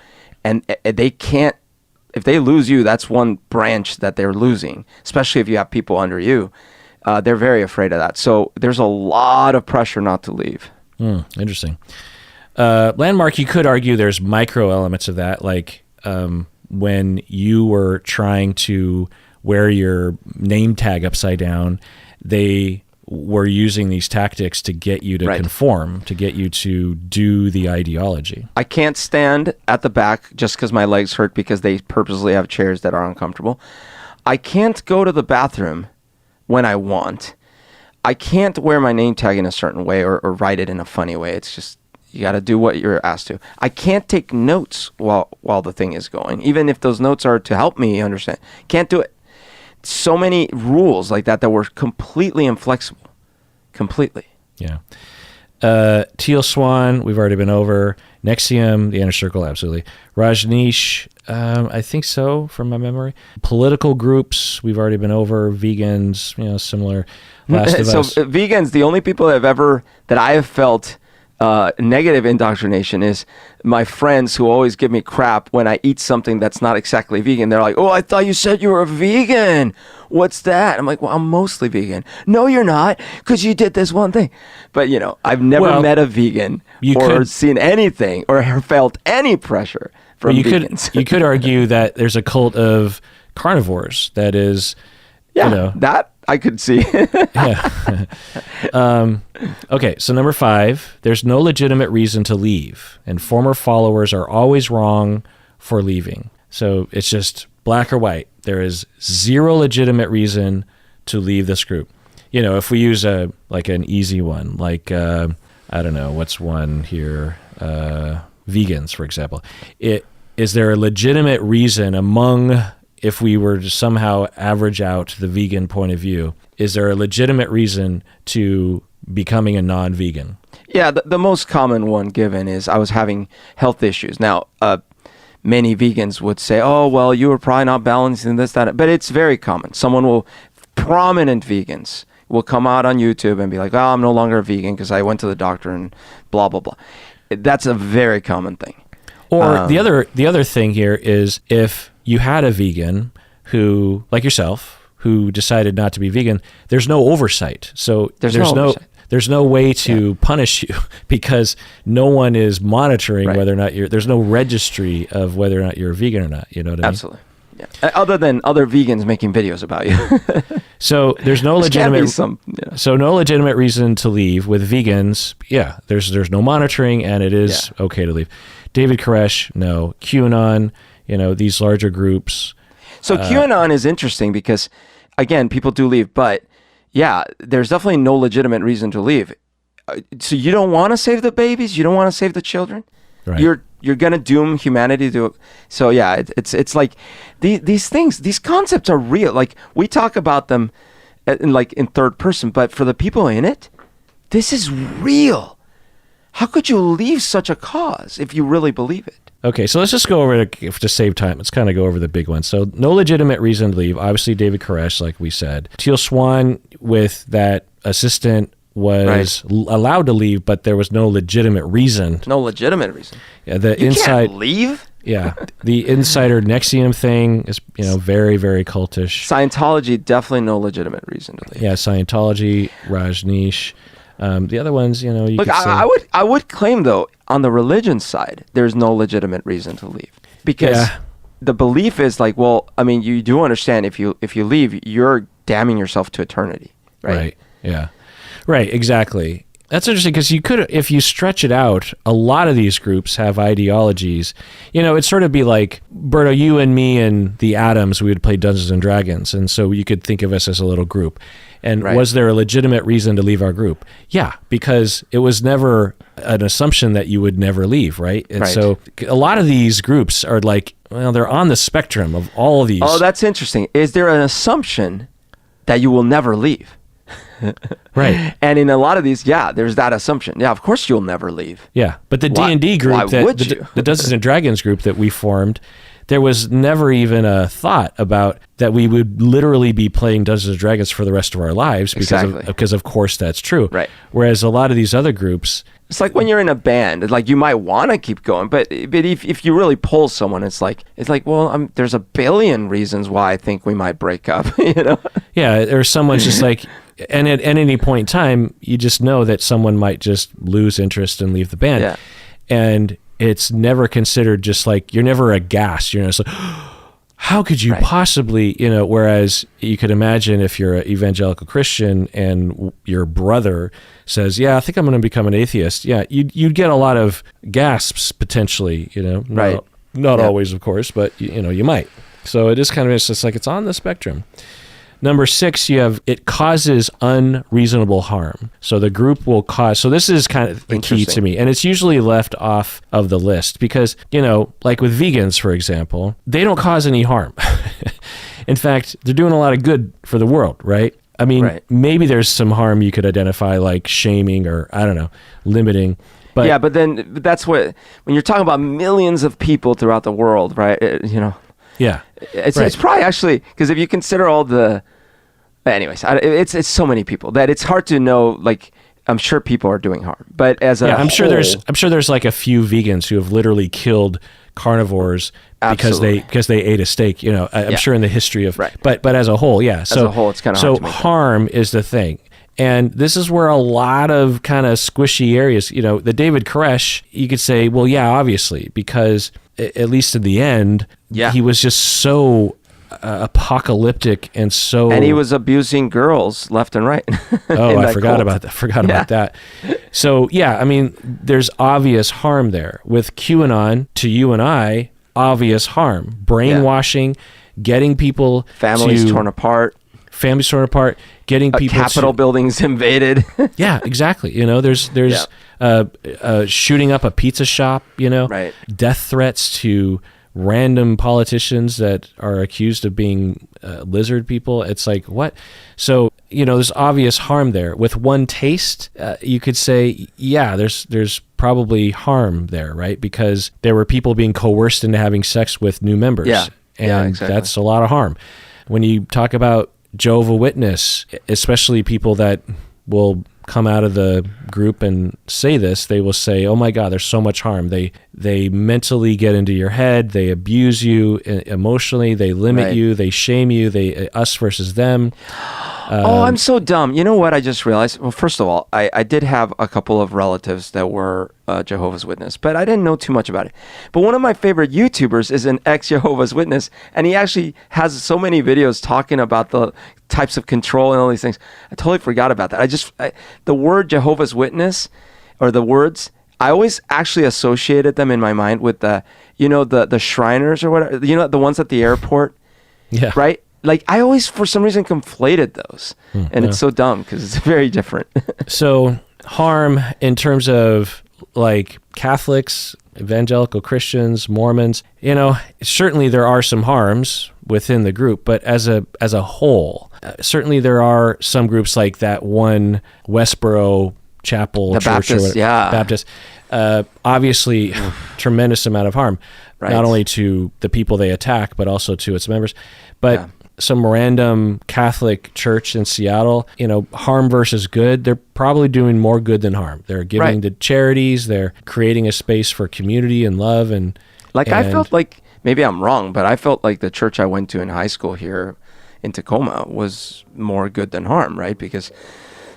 and they can't. If they lose you, that's one branch that they're losing. Especially if you have people under you, they're very afraid of that. So there's a lot of pressure not to leave. Interesting. Landmark, you could argue there's micro elements of that, like when you were trying to wear your name tag upside down, they were using these tactics to get you to conform, to get you to do the ideology. I can't stand at the back just because my legs hurt because they purposely have chairs that are uncomfortable. I can't go to the bathroom when I want. I can't wear my name tag in a certain way or write it in a funny way. It's just, you got to do what you're asked to. I can't take notes while the thing is going, even if those notes are to help me understand. Can't do it. So many rules like that were completely inflexible. Completely. Yeah. Teal Swan, we've already been over. Nexium, the Inner Circle, absolutely. Rajneesh, I think so, from my memory. Political groups, we've already been over. Vegans, similar. Last of Us. Vegans, the only people that I have felt negative indoctrination is my friends who always give me crap when I eat something that's not exactly vegan. They're like, "Oh, I thought you said you were a vegan. What's that?" I'm like, "Well, I'm mostly vegan." "No, you're not, because you did this one thing." But I've never met a vegan seen anything or felt any pressure from vegans. You could argue that there's a cult of carnivores that is, that I could see. Yeah. Okay, so number 5, there's no legitimate reason to leave, and former followers are always wrong for leaving. So it's just black or white. There is zero legitimate reason to leave this group. If we use an easy one, like, I don't know, what's one here? Vegans, for example. Is there a legitimate reason if we were to somehow average out the vegan point of view, is there a legitimate reason to becoming a non-vegan? Yeah, the most common one given is I was having health issues. Now, many vegans would say, "Oh, well, you were probably not balancing this, that," but it's very common. Prominent vegans will come out on YouTube and be like, "Oh, I'm no longer a vegan because I went to the doctor and blah, blah, blah." That's a very common thing. Or the other thing here is if you had a vegan who, like yourself, who decided not to be vegan, there's no oversight. So there's no way to punish you because no one is monitoring whether or not there's no registry of whether or not you're a vegan or not. You know what I mean? Absolutely. Yeah. Other than other vegans making videos about you. So there's no legitimate so no legitimate reason to leave. With vegans, there's no monitoring and it is okay to leave. David Koresh, no. QAnon, these larger groups. So QAnon is interesting because, again, people do leave, but there's definitely no legitimate reason to leave. So you don't want to save the babies? You don't want to save the children? Right. You're going to doom humanity to it. So it's like these things, these concepts are real. Like we talk about them in third person, but for the people in it, this is real. How could you leave such a cause if you really believe it? Okay, so let's just go over to save time. Let's kind of go over the big ones. So no legitimate reason to leave. Obviously, David Koresh, like we said. Teal Swan with that assistant was allowed to leave, but there was no legitimate reason. No legitimate reason. Yeah, you can't leave? Yeah, the insider Nexium thing is very, very cultish. Scientology, definitely no legitimate reason to leave. Yeah, Scientology, Rajneesh. The other ones, you Look, could say, I would claim though, on the religion side, there's no legitimate reason to leave, because the belief is like, well, I mean, you do understand if you leave, you're damning yourself to eternity, right? Right. Yeah. Right. Exactly. That's interesting because you could, if you stretch it out, a lot of these groups have ideologies. It'd sort of be like, Berto, you and me and the Atoms, we would play Dungeons and Dragons. And so you could think of us as a little group. And was there a legitimate reason to leave our group? Yeah, because it was never an assumption that you would never leave, right? And so a lot of these groups are like, well, they're on the spectrum of all of these. Oh, that's interesting. Is there an assumption that you will never leave? Right. And in a lot of these, there's that assumption. Yeah, of course you'll never leave. Yeah, but the D&D group, the Dungeons and Dragons group that we formed, there was never even a thought about that we would literally be playing Dungeons and Dragons for the rest of our lives because of course that's true. Right. Whereas a lot of these other groups, it's like when you're in a band, like you might want to keep going, but if you really pull someone, it's like well, there's a billion reasons why I think we might break up. Yeah, or someone's just like, and at any point in time, you just know that someone might just lose interest and leave the band. Yeah. And it's never considered, just like, you're never aghast. It's like, how could you possibly, whereas you could imagine if you're an evangelical Christian and your brother says, I think I'm going to become an atheist. Yeah, you'd get a lot of gasps potentially, not always, of course, but you might. So it is kind of, it's just like, it's on the spectrum. Number 6, you have, it causes unreasonable harm. So the group will cause, so this is kind of the key to me. And it's usually left off of the list because, like with vegans, for example, they don't cause any harm. In fact, they're doing a lot of good for the world, right? I mean, maybe there's some harm you could identify, like shaming or, I don't know, limiting. But but then that's when you're talking about millions of people throughout the world, right? Yeah. It's probably actually, because if you consider all the, anyways, it's so many people that it's hard to know. Like, I'm sure people are doing harm, but I'm sure there's like a few vegans who have literally killed carnivores because they ate a steak. I'm sure in the history of, but as a whole, So as a whole, it's kind of hard to make harm is the thing. And this is where a lot of kind of squishy areas, the David Koresh, you could say, well, obviously, because at least in the end, he was just so apocalyptic and he was abusing girls left and right. I forgot about that. So I mean, there's obvious harm there with QAnon. To you and I, obvious harm, brainwashing, getting people families torn apart, getting people Capitol buildings invaded. Yeah, exactly. There's shooting up a pizza shop, death threats to random politicians that are accused of being lizard people. It's like, what? So, there's obvious harm there. With one taste, you could say, there's probably harm there, right? Because there were people being coerced into having sex with new members. And exactly. That's a lot of harm. When you talk about Jehovah's Witness, especially people that will come out of the group and say this, they will say, oh my God, there's so much harm. They mentally get into your head, they abuse you emotionally, they limit you, they shame you, they us versus them. I'm so dumb. You know what I just realized? Well, first of all, I did have a couple of relatives that were Jehovah's Witness, but I didn't know too much about it. But one of my favorite YouTubers is an ex-Jehovah's Witness, and he actually has so many videos talking about the types of control and all these things. I totally forgot about that. The word Jehovah's Witness, or the words, I always actually associated them in my mind with the Shriners or whatever, the ones at the airport. Yeah. Right? Like, I always, for some reason, conflated those. And it's so dumb because it's very different. So, harm in terms of, like, Catholics, evangelical Christians, Mormons, certainly there are some harms within the group, but as a whole, certainly there are some groups like that one Westboro Chapel the Church Baptist, Baptist, obviously tremendous amount of harm, not only to the people they attack, but also to its members. But some random Catholic church in Seattle, harm versus good, they're probably doing more good than harm. They're giving to charities, they're creating a space for community and love. I felt like, maybe I'm wrong, but I felt like the church I went to in high school here in Tacoma was more good than harm, right? Because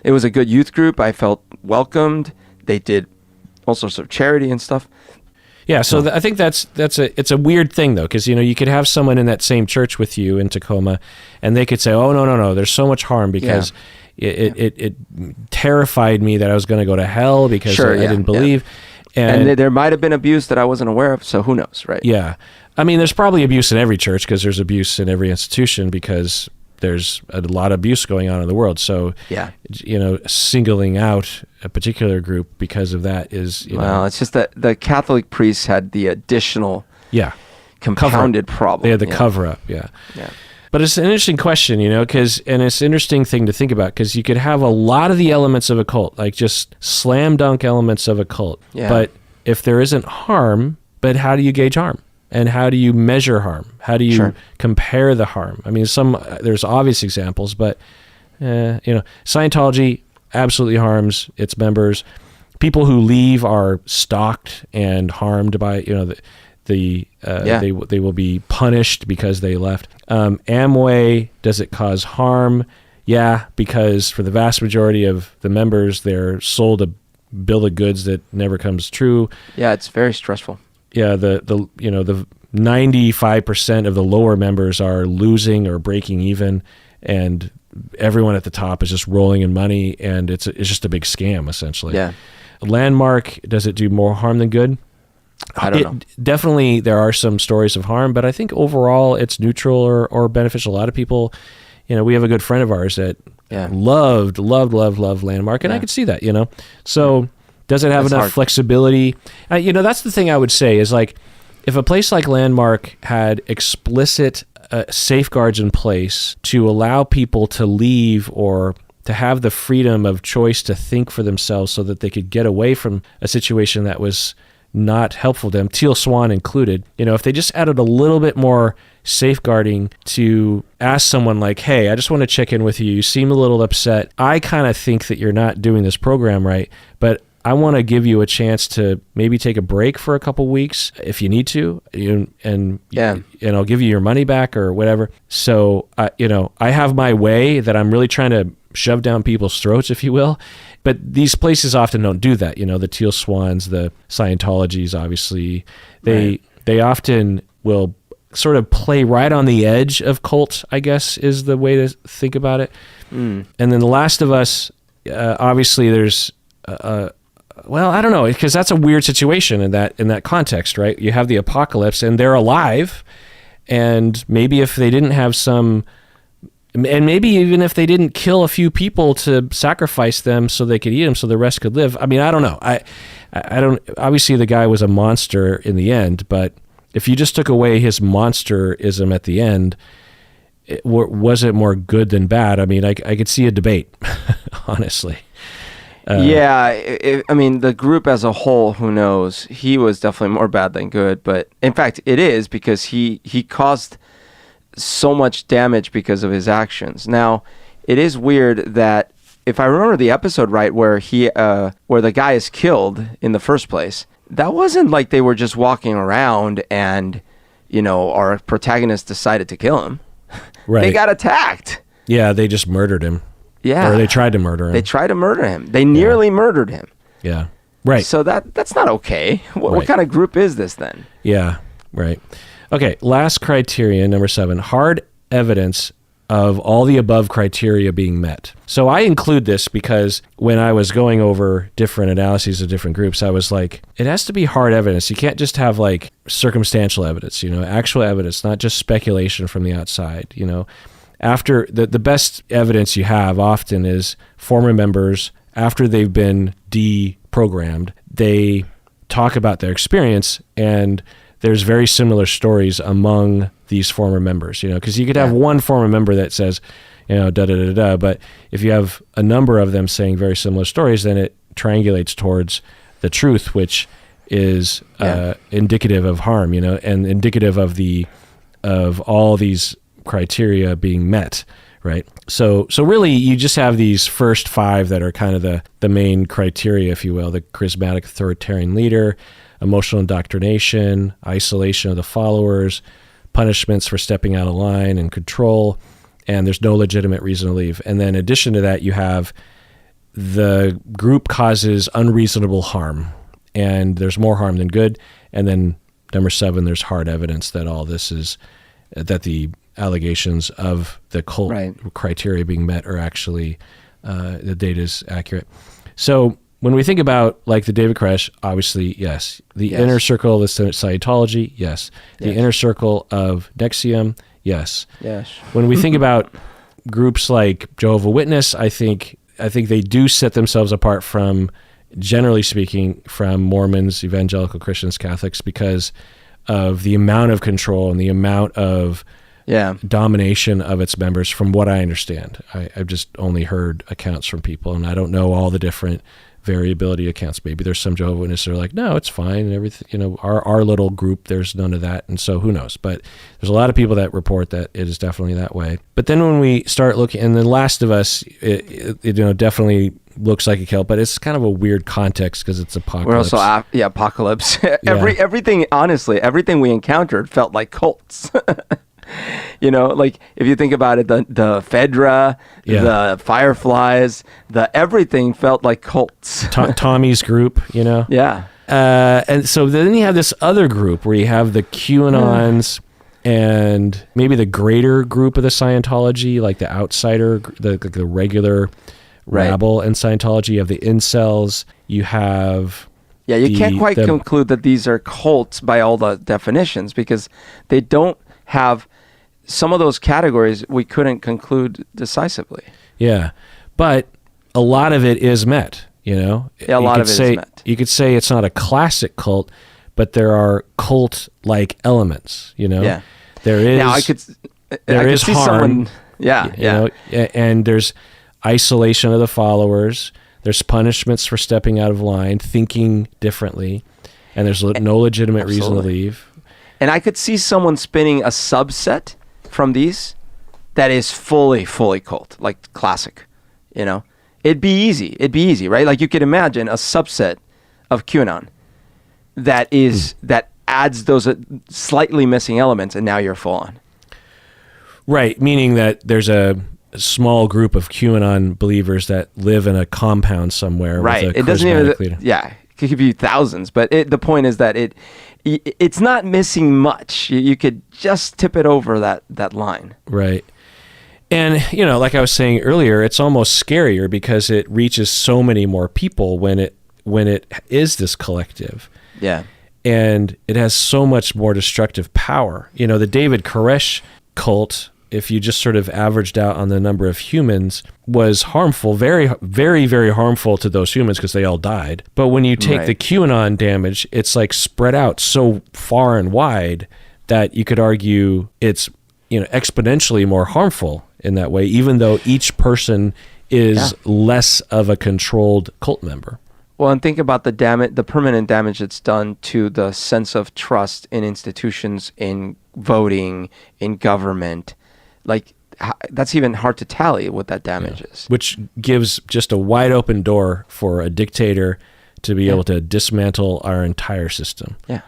It was a good youth group. I felt welcomed. They did all sorts of charity and stuff. Yeah, so I think it's a weird thing though, because you could have someone in that same church with you in Tacoma, and they could say, "Oh no, there's so much harm because it terrified me that I was going to go to hell because I didn't believe." And there might have been abuse that I wasn't aware of, so who knows, right? Yeah, I mean, there's probably abuse in every church because there's abuse in every institution because there's a lot of abuse going on in the world. So, singling out a particular group because of that is, it's just that the Catholic priests had the additional compounded problem. They had the cover up, yeah. But it's an interesting question, and it's an interesting thing to think about because you could have a lot of the elements of a cult, like just slam dunk elements of a cult. Yeah. But if there isn't harm, but how do you gauge harm? And how do you measure harm? How do you compare the harm? I mean, there's obvious examples, but Scientology absolutely harms its members. People who leave are stalked and harmed by they will be punished because they left. Amway, does it cause harm? Yeah, because for the vast majority of the members, they're sold a bill of goods that never comes true. Yeah, it's very stressful. Yeah, the 95% of the lower members are losing or breaking even, and everyone at the top is just rolling in money, and it's just a big scam essentially. Yeah. Landmark, does it do more harm than good? I don't know. Definitely, there are some stories of harm, but I think overall it's neutral or beneficial. A lot of people, we have a good friend of ours that loved Landmark, and I could see that. So. Does it have enough flexibility? That's the thing I would say is like, if a place like Landmark had explicit safeguards in place to allow people to leave or to have the freedom of choice to think for themselves so that they could get away from a situation that was not helpful to them, Teal Swan included, if they just added a little bit more safeguarding to ask someone like, hey, I just want to check in with you. You seem a little upset. I kind of think that you're not doing this program right, but I want to give you a chance to maybe take a break for a couple weeks if you need to, and I'll give you your money back or whatever. So, I have my way that I'm really trying to shove down people's throats, if you will. But these places often don't do that. The Teal Swans, the Scientologies, obviously, they often will sort of play right on the edge of cult, I guess, is the way to think about it. And then The Last of Us, obviously, there's well, I don't know, because that's a weird situation in that context, right? You have the apocalypse and they're alive, and maybe if they didn't have and maybe even if they didn't kill a few people to sacrifice them so they could eat them so the rest could live. I mean, I don't know. I don't. Obviously, the guy was a monster in the end, but if you just took away his monsterism at the end, was it more good than bad? I mean, I could see a debate, honestly. The group as a whole, who knows? He was definitely more bad than good, but in fact, it is because he caused so much damage because of his actions. Now, it is weird that if I remember the episode right, where the guy is killed in the first place, that wasn't like they were just walking around and our protagonist decided to kill him. Right. They got attacked. Yeah, they just murdered him. Yeah. Or they tried to murder him. They tried to murder him. They nearly murdered him. Yeah. Right. So that's not okay. What kind of group is this then? Yeah. Right. Okay. Last criterion, number 7, hard evidence of all the above criteria being met. So I include this because when I was going over different analyses of different groups, I was like, it has to be hard evidence. You can't just have like circumstantial evidence, actual evidence, not just speculation from the outside, After the best evidence you have often is former members, after they've been deprogrammed, they talk about their experience, and there's very similar stories among these former members, because you could have one former member that says, but if you have a number of them saying very similar stories, then it triangulates towards the truth, which is indicative of harm, and indicative of all these criteria being met, right? So really you just have these first 5 that are kind of the main criteria, if you will: the charismatic authoritarian leader, emotional indoctrination, isolation of the followers, punishments for stepping out of line, and control, and there's no legitimate reason to leave. And then in addition to that, you have the group causes unreasonable harm, and there's more harm than good. And then number 7, there's hard evidence that all this is, that the allegations of the cult criteria being met are actually, the data is accurate. So when we think about like the David Koresh, obviously, yes. The inner circle of Scientology, yes. The inner circle of Nexium, yes. Yes. When we think about groups like Jehovah's Witness, I think they do set themselves apart from, generally speaking, from Mormons, evangelical Christians, Catholics, because of the amount of control and the amount of domination of its members, from what I understand. I've just only heard accounts from people, and I don't know all the different variability accounts. Maybe there's some Jehovah's Witnesses that are like, no, it's fine, and everything, our little group, there's none of that, and so who knows? But there's a lot of people that report that it is definitely that way. But then when we start looking, and then Last of Us, it definitely looks like a cult, but it's kind of a weird context because it's apocalypse. We're also apocalypse. Everything, honestly, everything we encountered felt like cults. Like if you think about it, the Fedra, the Fireflies, everything felt like cults. Tommy's group, Yeah. And so then you have this other group where you have the QAnons and maybe the greater group of the Scientology, like the outsider, the regular rabble in Scientology. You have the incels. You have... Yeah, you can't quite conclude that these are cults by all the definitions, because they don't have... Some of those categories we couldn't conclude decisively. Yeah, but a lot of it is met, Yeah, a lot of it is met. You could say it's not a classic cult, but there are cult-like elements, Yeah. There is... Now, I could see harm. Someone, and there's isolation of the followers. There's punishments for stepping out of line, thinking differently, and there's no legitimate reason to leave. And I could see someone spinning a subset from these that is fully cult, like classic, It'd be easy, right? Like you could imagine a subset of QAnon that adds those slightly missing elements, and now you're full on. Right, meaning that there's a small group of QAnon believers that live in a compound somewhere. Right, with a it doesn't even. leader. Yeah, it could be thousands, but the point is that it's not missing much. You could just tip it over that line. Right. And, like I was saying earlier, it's almost scarier because it reaches so many more people when it is this collective. Yeah. And it has so much more destructive power. The David Koresh cult, if you just sort of averaged out on the number of humans, was harmful, very, very, very harmful to those humans because they all died. But when you take the QAnon damage, it's like spread out so far and wide that you could argue it's, exponentially more harmful in that way, even though each person is less of a controlled cult member. Well, and think about the permanent damage it's done to the sense of trust in institutions, in voting, in government. Like, that's even hard to tally what that damage is. Which gives just a wide open door for a dictator to be able to dismantle our entire system. Yeah.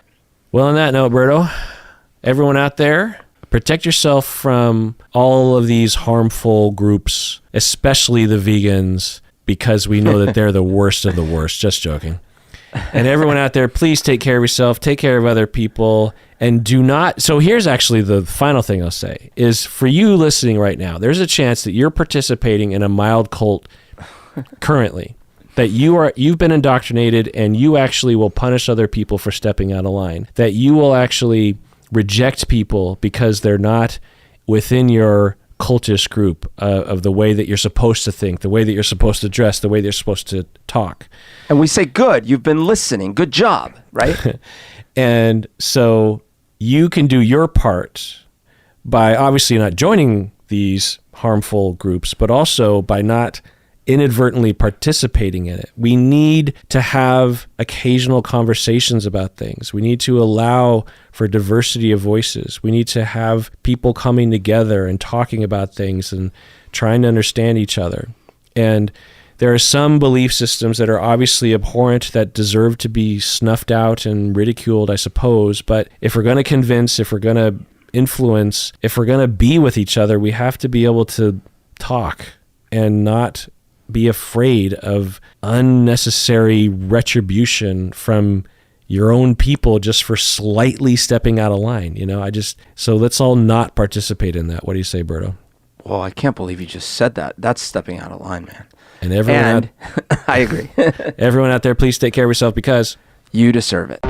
Well, on that note, Berto, everyone out there, protect yourself from all of these harmful groups, especially the vegans, because we know that they're the worst of the worst. Just joking. And everyone out there, please take care of yourself, take care of other people, and do not... So here's actually the final thing I'll say, is for you listening right now, there's a chance that you're participating in a mild cult currently, that you've been indoctrinated and you actually will punish other people for stepping out of line, that you will actually reject people because they're not within your cultist group of the way that you're supposed to think, the way that you're supposed to dress, the way that you're supposed to talk. And we say, good, you've been listening. Good job, right? And so you can do your part by obviously not joining these harmful groups, but also by not inadvertently participating in it. We need to have occasional conversations about things. We need to allow for diversity of voices. We need to have people coming together and talking about things and trying to understand each other. And there are some belief systems that are obviously abhorrent that deserve to be snuffed out and ridiculed, I suppose. But if we're going to convince, if we're going to influence, if we're going to be with each other, we have to be able to talk and not be afraid of unnecessary retribution from your own people just for slightly stepping out of line. So let's all not participate in that. What do you say, Berto? Well, I can't believe you just said that. That's stepping out of line, man. And everyone, I agree. everyone out there, please take care of yourself because you deserve it.